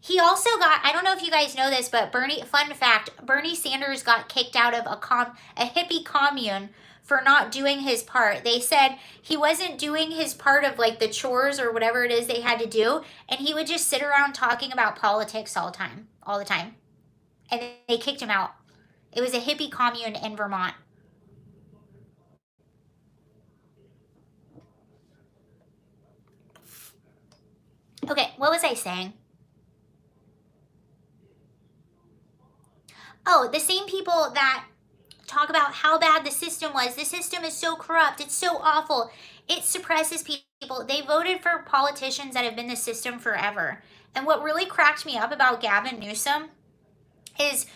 He also got, I don't know if you guys know this, but fun fact, Bernie Sanders got kicked out of a hippie commune for not doing his part. They said he wasn't doing his part of like the chores or whatever it is they had to do, and he would just sit around talking about politics all the time. And they kicked him out. It was a hippie commune in Vermont. Okay, what was I saying? Oh, the same people that talk about how bad the system was. The system is so corrupt. It's so awful. It suppresses people. They voted for politicians that have been the system forever. And what really cracked me up about Gavin Newsom is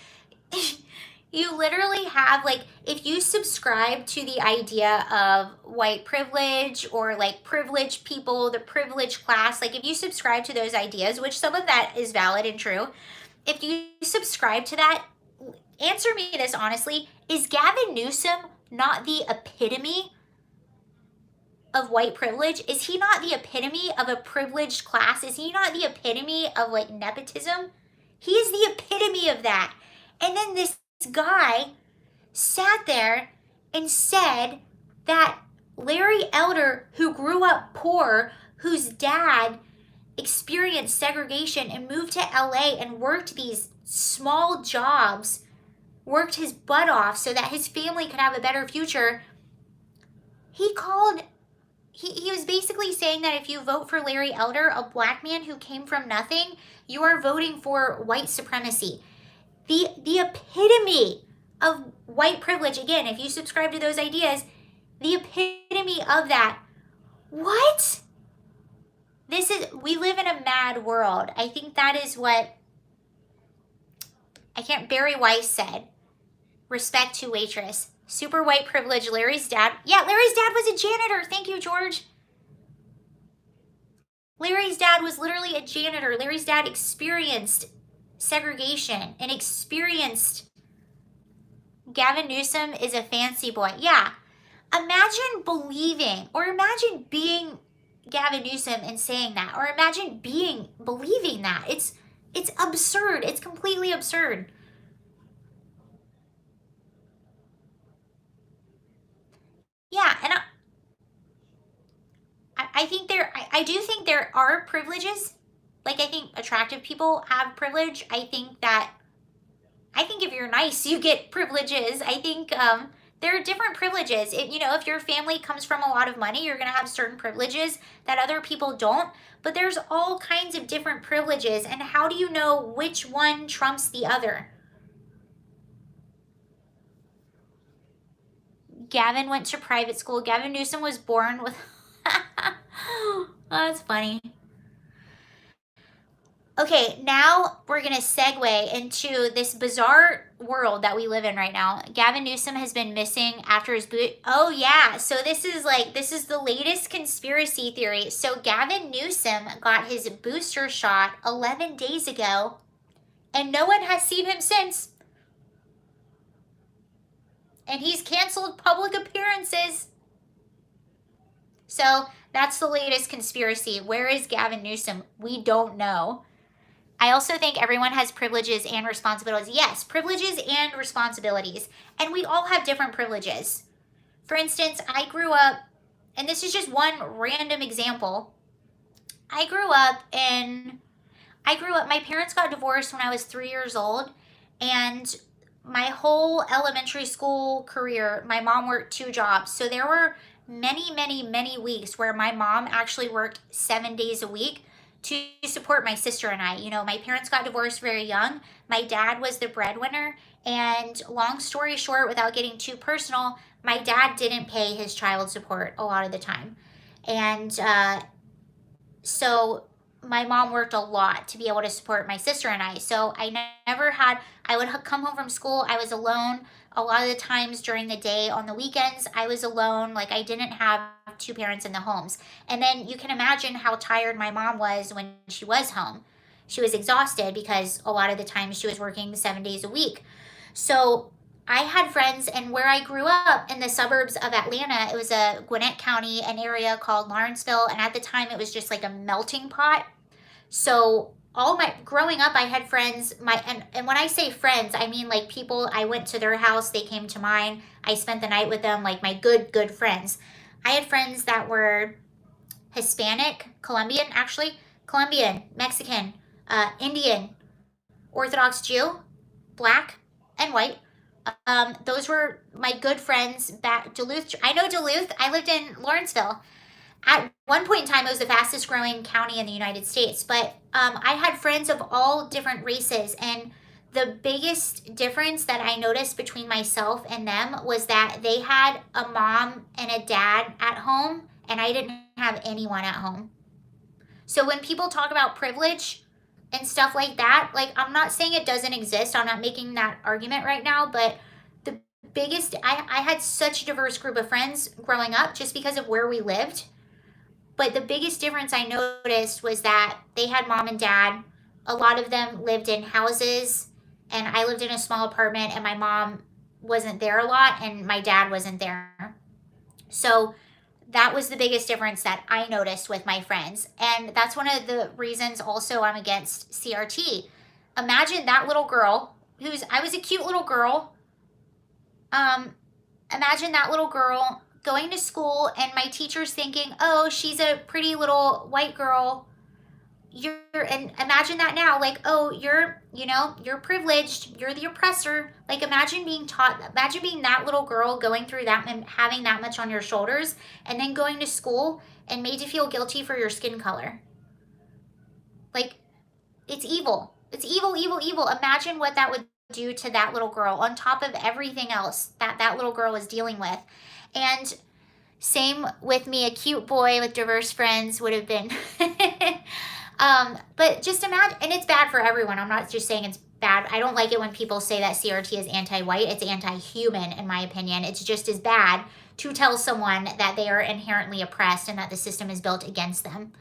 you literally have, like, if you subscribe to the idea of white privilege or like privileged people, the privileged class, like if you subscribe to those ideas, which some of that is valid and true, if you subscribe to that, answer me this honestly, is Gavin Newsom not the epitome of white privilege? Is he not the epitome of a privileged class? Is he not the epitome of like nepotism? He is the epitome of that. And then this guy sat there and said that Larry Elder, who grew up poor, whose dad experienced segregation and moved to LA and worked these small jobs, worked his butt off so that his family could have a better future. He was basically saying that if you vote for Larry Elder, a black man who came from nothing, you are voting for white supremacy. The epitome of white privilege, again, if you subscribe to those ideas, the epitome of that. What? We live in a mad world. I think that is what, Barry Weiss said. Respect to waitress. Super white privilege. Larry's dad. Yeah, Larry's dad was a janitor. Thank you, George. Larry's dad was literally a janitor. Larry's dad experienced segregation and experienced. Gavin Newsom is a fancy boy. Yeah. Imagine believing, or imagine being Gavin Newsom and saying that, or imagine believing that. It's absurd. It's completely absurd. Yeah, and I do think there are privileges. Like, I think attractive people have privilege. I think if you're nice, you get privileges. I think there are different privileges. If your family comes from a lot of money, you're going to have certain privileges that other people don't. But there's all kinds of different privileges. And how do you know which one trumps the other? Gavin went to private school. Gavin Newsom was born with... Oh, that's funny. Okay, now we're going to segue into this bizarre world that we live in right now. Gavin Newsom has been missing after his boot. Oh, yeah. So this is the latest conspiracy theory. So Gavin Newsom got his booster shot 11 days ago, and no one has seen him since. And he's canceled public appearances. So that's the latest conspiracy. Where is Gavin Newsom? We don't know. I also think everyone has privileges and responsibilities. Yes, privileges and responsibilities. And we all have different privileges. For instance, I grew up, and this is just one random example. My parents got divorced when I was 3 years old. And my whole elementary school career, my mom worked 2 jobs. So there were many, many, many weeks where my mom actually worked 7 days a week to support my sister and I. My parents got divorced very young. My dad was the breadwinner. And long story short, without getting too personal, my dad didn't pay his child support a lot of the time. And so my mom worked a lot to be able to support my sister and I. So I would come home from school, I was alone. A lot of the times during the day, on the weekends, I was alone. Like, I didn't have 2 parents in the homes. And then you can imagine how tired my mom was when she was home. She was exhausted because a lot of the time she was working 7 days a week. So I had friends, and where I grew up in the suburbs of Atlanta, it was a Gwinnett County, an area called Lawrenceville. And at the time, it was just like a melting pot. So growing up, I had friends, and when I say friends, I mean like people, I went to their house, they came to mine, I spent the night with them, like my good friends. I had friends that were Hispanic, Colombian, Mexican, Indian, Orthodox Jew, Black, and white. Those were my good friends back Duluth. I know Duluth. I lived in Lawrenceville. At one point in time, it was the fastest growing county in the United States. But I had friends of all different races. And the biggest difference that I noticed between myself and them was that they had a mom and a dad at home, and I didn't have anyone at home. So when people talk about privilege and stuff like that, like, I'm not saying it doesn't exist. I'm not making that argument right now. But the biggest, I had such a diverse group of friends growing up just because of where we lived. But the biggest difference I noticed was that they had mom and dad. A lot of them lived in houses, and I lived in a small apartment, and my mom wasn't there a lot, and my dad wasn't there. So that was the biggest difference that I noticed with my friends. And that's one of the reasons also I'm against CRT. Imagine that little girl I was a cute little girl. Imagine that little girl going to school and my teacher's thinking, oh, she's a pretty little white girl. And imagine that now, like, oh, you're privileged, you're the oppressor. Like, imagine being that little girl going through that and having that much on your shoulders, and then going to school and made to feel guilty for your skin color. Like, it's evil. It's evil, evil, evil. Imagine what that would do to that little girl on top of everything else that little girl was dealing with. And same with me, a cute boy with diverse friends would have been. But just imagine, and it's bad for everyone. I'm not just saying it's bad. I don't like it when people say that CRT is anti-white. It's anti-human, in my opinion. It's just as bad to tell someone that they are inherently oppressed and that the system is built against them.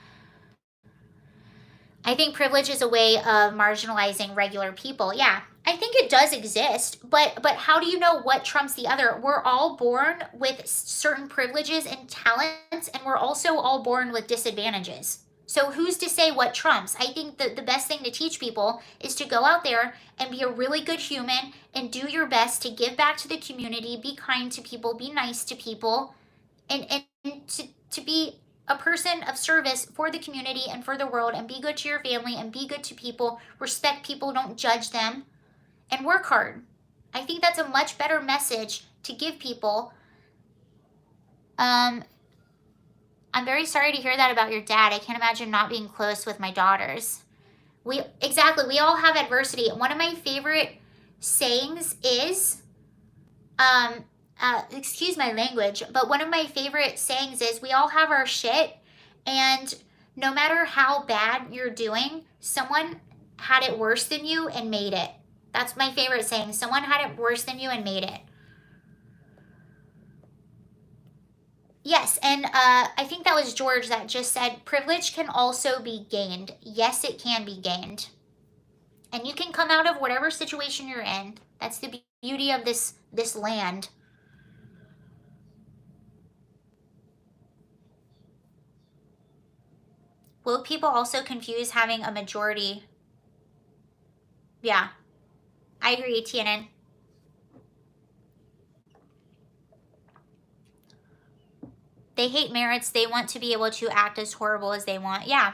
I think privilege is a way of marginalizing regular people. Yeah, I think it does exist, but how do you know what trumps the other? We're all born with certain privileges and talents, and we're also all born with disadvantages. So who's to say what trumps? I think that the best thing to teach people is to go out there and be a really good human and do your best to give back to the community, be kind to people, be nice to people, and to be a person of service for the community and for the world, and be good to your family and be good to people, respect people, don't judge them, and work hard. I think that's a much better message to give people. I'm very sorry to hear that about your dad. I can't imagine not being close with my daughters. We all have adversity. One of my favorite sayings is, excuse my language, but one of my favorite sayings is, we all have our shit, and no matter how bad you're doing, someone had it worse than you and made it. That's my favorite saying. Someone had it worse than you and made it. Yes, and I think that was George that just said, privilege can also be gained. Yes, it can be gained. And you can come out of whatever situation you're in. That's the beauty of this land. Will people also confuse having a majority? Yeah, I agree, Tianan. They hate merits. They want to be able to act as horrible as they want. Yeah.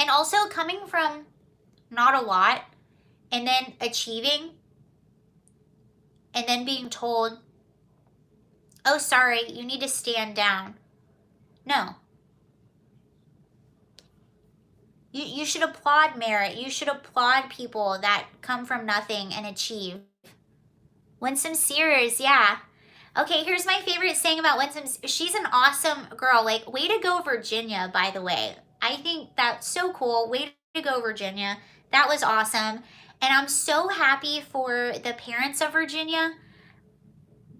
And also coming from not a lot and then achieving and then being told, oh, sorry, you need to stand down. No. You should applaud merit. You should applaud people that come from nothing and achieve. Winsome Sears, yeah. Okay, here's my favorite saying about Winsome. She's an awesome girl. Like, way to go, Virginia, by the way. I think that's so cool. Way to go, Virginia. That was awesome. And I'm so happy for the parents of Virginia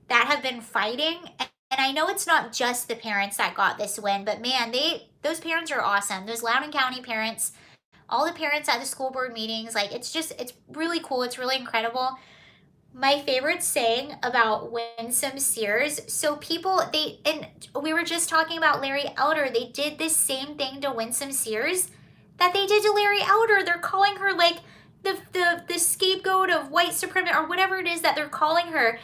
that have been fighting. And I know it's not just the parents that got this win, but man, those parents are awesome. Those Loudoun County parents, all the parents at the school board meetings, like, it's really cool. It's really incredible. My favorite saying about Winsome Sears, so people, and we were just talking about Larry Elder, they did this same thing to Winsome Sears that they did to Larry Elder. They're calling her like the scapegoat of white supremacy or whatever it is that they're calling her.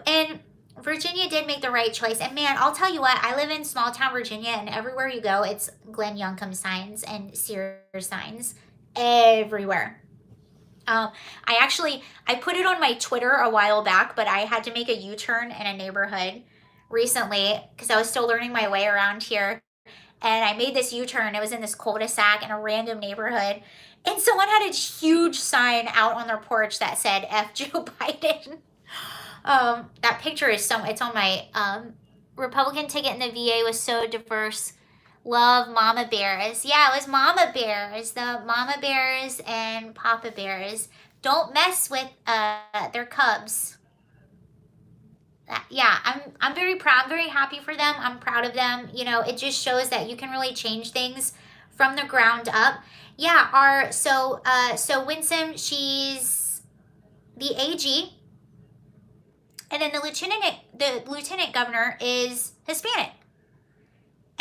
And Virginia did make the right choice. And man, I'll tell you what, I live in small town Virginia, and everywhere you go, it's Glenn Youngcomb signs and Sears signs everywhere. I put it on my Twitter a while back, but I had to make a U-turn in a neighborhood recently because I was still learning my way around here. And I made this U-turn. It was in this cul-de-sac in a random neighborhood. And someone had a huge sign out on their porch that said, F Joe Biden. That picture is it's on my Republican ticket in the VA was so diverse. Love Mama Bears. Yeah, it was Mama Bears. The Mama Bears and Papa Bears. Don't mess with their cubs. Yeah, I'm very proud. I'm very happy for them. I'm proud of them. You know, it just shows that you can really change things from the ground up. Yeah, so Winsome, she's the AG. And then the lieutenant governor is Hispanic.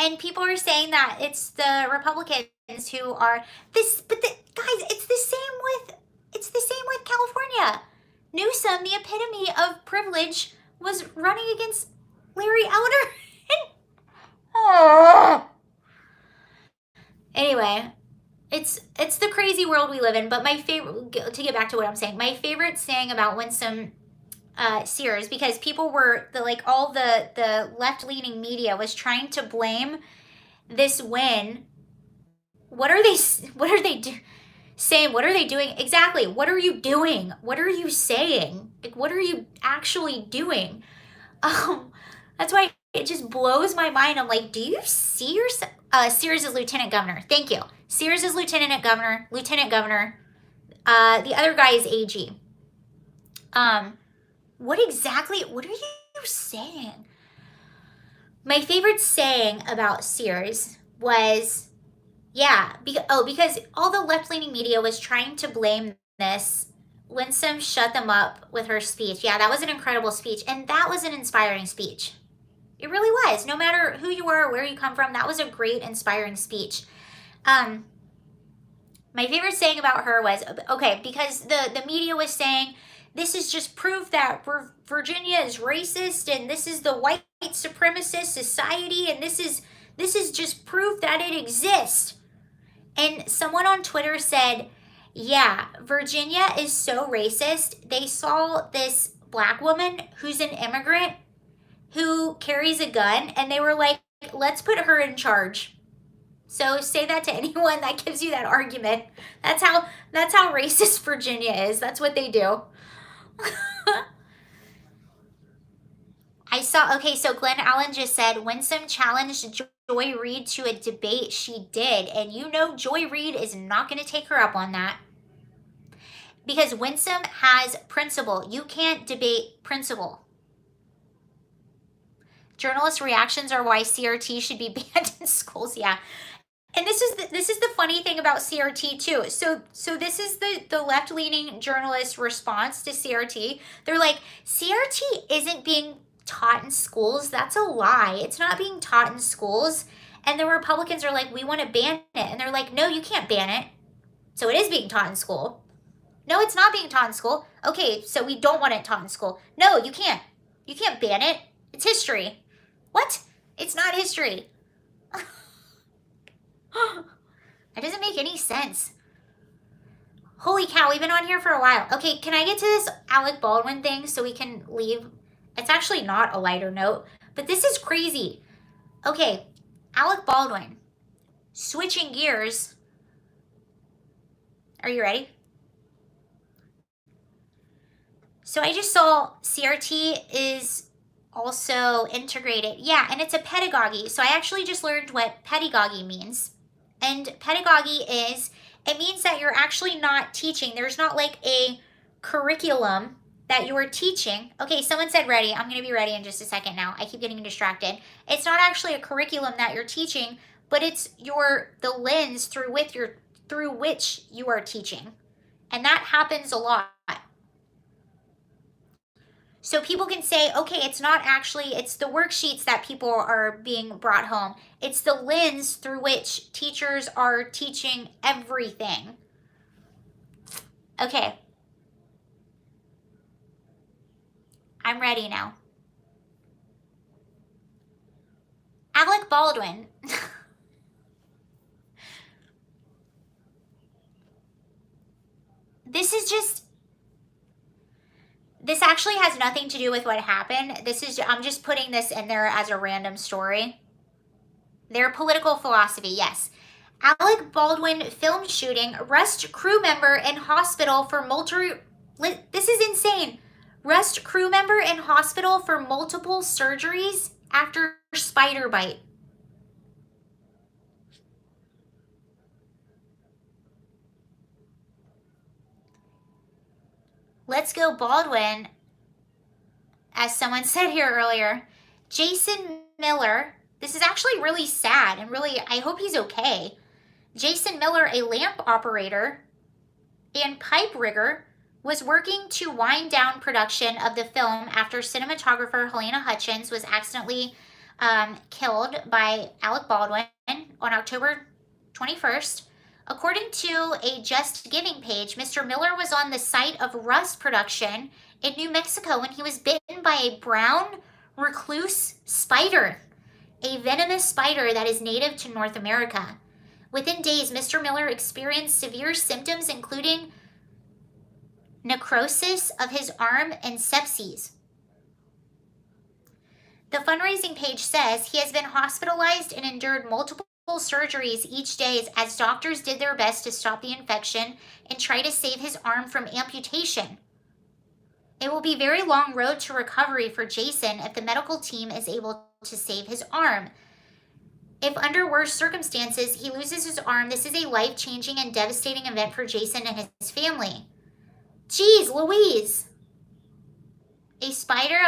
And people are saying that it's the Republicans who are this, but guys, it's the same with California. Newsom, the epitome of privilege, was running against Larry Elder. Anyway, it's the crazy world we live in. But my favorite, to get back to what I'm saying, my favorite saying about Winsome Sears, because people were all the left-leaning media was trying to blame this win. What are they saying? What are they doing? Exactly. What are you doing? What are you saying? Like, what are you actually doing? That's why it just blows my mind. I'm like, do you see yourself? Sears is lieutenant governor. Thank you. Sears is lieutenant governor. The other guy is AG. What are you saying? My favorite saying about Sears was, because all the left-leaning media was trying to blame this. Winsome shut them up with her speech. Yeah, that was an incredible speech, and that was an inspiring speech. It really was. No matter who you are or where you come from, that was a great, inspiring speech. My favorite saying about her was, because the media was saying, this is just proof that Virginia is racist, and this is the white supremacist society, and this is This is just proof that it exists. And someone on Twitter said, yeah, Virginia is so racist. They saw this black woman who's an immigrant who carries a gun, and they were like, let's put her in charge. So say that to anyone that gives you that argument. That's how racist Virginia is. That's what they do. I saw, okay, so Glenn Allen just said, Winsome challenged Joy Reid to a debate. She did. And you know Joy Reid is not going to take her up on that. Because Winsome has principle. You can't debate principle. Journalist reactions are why CRT should be banned in schools. Yeah. And this is the funny thing about CRT too. So this is the left-leaning journalist response to CRT. They're like, CRT isn't being taught in schools. That's a lie. It's not being taught in schools. And the Republicans are like, we want to ban it. And they're like, no, you can't ban it. So it is being taught in school. No, it's not being taught in school. Okay, so we don't want it taught in school. No, you can't. You can't ban it. It's history. What? It's not history. It doesn't make any sense. Holy cow, we've been on here for a while. Okay, can I get to this Alec Baldwin thing so we can leave? It's actually not a lighter note, but this is crazy. Okay, Alec Baldwin. Switching gears. Are you ready? So I just saw CRT is also integrated. Yeah, and it's a pedagogy. So I actually just learned what pedagogy means. And pedagogy is, it means that you're actually not teaching. There's not like a curriculum that you are teaching. Okay, someone said ready. I'm going to be ready in just a second now. I keep getting distracted. It's not actually a curriculum that you're teaching, but it's the lens through which you are teaching. And that happens a lot. So people can say, okay, it's not actually, it's the worksheets that people are being brought home. It's the lens through which teachers are teaching everything. Okay. I'm ready now. Alec Baldwin. This actually has nothing to do with what happened. I'm just putting this in there as a random story. Their political philosophy, yes. Alec Baldwin film shooting, arrest crew member in hospital for this is insane. Arrest crew member in hospital for multiple surgeries after spider bite. Let's go Baldwin, as someone said here earlier. Jason Miller, this is actually really sad and really, I hope he's okay. Jason Miller, a lamp operator and pipe rigger, was working to wind down production of the film after cinematographer Helena Hutchins was accidentally killed by Alec Baldwin on October 21st. According to a Just Giving page, Mr. Miller was on the site of Rust production in New Mexico when he was bitten by a brown recluse spider, a venomous spider that is native to North America. Within days, Mr. Miller experienced severe symptoms, including necrosis of his arm and sepsis. The fundraising page says he has been hospitalized and endured multiple surgeries each day as doctors did their best to stop the infection and try to save his arm from amputation. It will be a very long road to recovery for Jason if the medical team is able to save his arm. If under worse circumstances he loses his arm, this is a life-changing and devastating event for Jason and his family. Jeez Louise. A spider?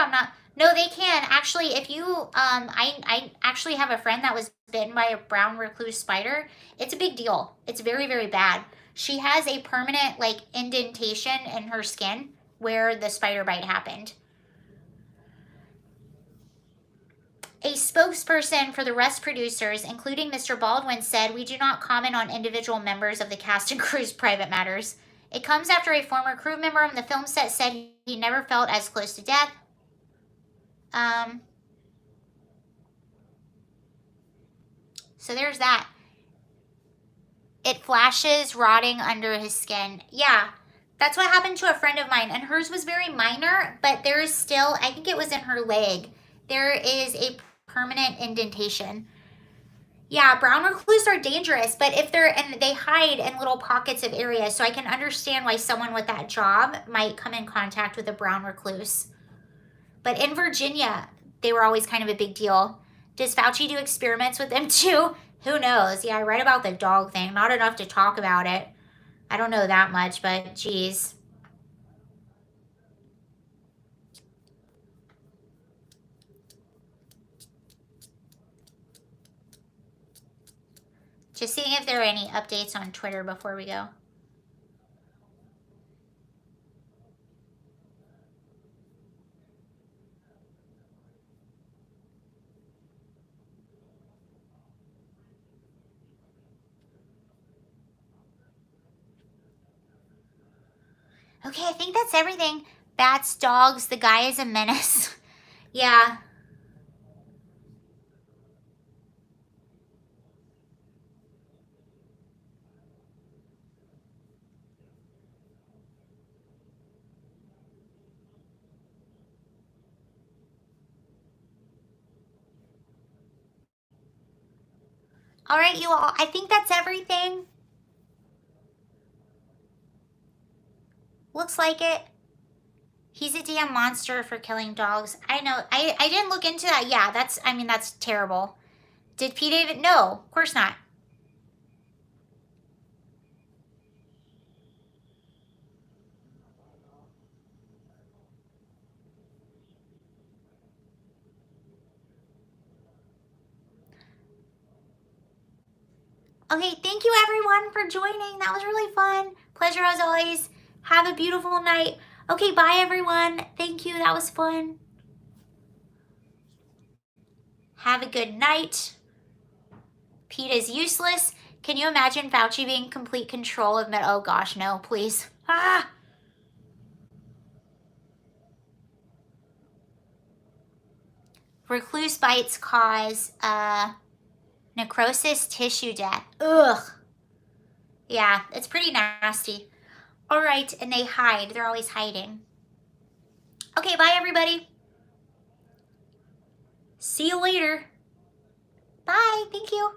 No, they can. Actually, if you, I actually have a friend that was bitten by a brown recluse spider. It's a big deal. It's very, very bad. She has a permanent, indentation in her skin where the spider bite happened. A spokesperson for the Rust producers, including Mr. Baldwin, said, "We do not comment on individual members of the cast and crew's private matters. It comes after a former crew member on the film set said he never felt as close to death. So there's that. It flashes rotting under his skin. Yeah, that's what happened to a friend of mine. And hers was very minor, but there is still, I think it was in her leg, there is a permanent indentation. Yeah, brown recluse are dangerous, but if they're, and they hide in little pockets of areas, so I can understand why someone with that job might come in contact with a brown recluse. But in Virginia, they were always kind of a big deal. Does Fauci do experiments with them too? Who knows? Yeah, I read about the dog thing. Not enough to talk about it. I don't know that much, but geez. Just seeing if there are any updates on Twitter before we go. Okay, I think that's everything. Bats, dogs, the guy is a menace. Yeah. All right, you all. I think that's everything. Looks like it. He's a damn monster for killing dogs. I know. I didn't look into that. Yeah, that's terrible. Did P. David? No, of course not. Okay, thank you everyone for joining. That was really fun. Pleasure as always. Have a beautiful night. Okay, bye everyone. Thank you. That was fun. Have a good night. Pete is useless. Can you imagine Fauci being in complete control of med? Oh gosh, no, please. Ah! Recluse bites cause necrosis tissue death. Ugh. Yeah, it's pretty nasty. All right, and they hide. They're always hiding. Okay, bye everybody. See you later. Bye. Thank you.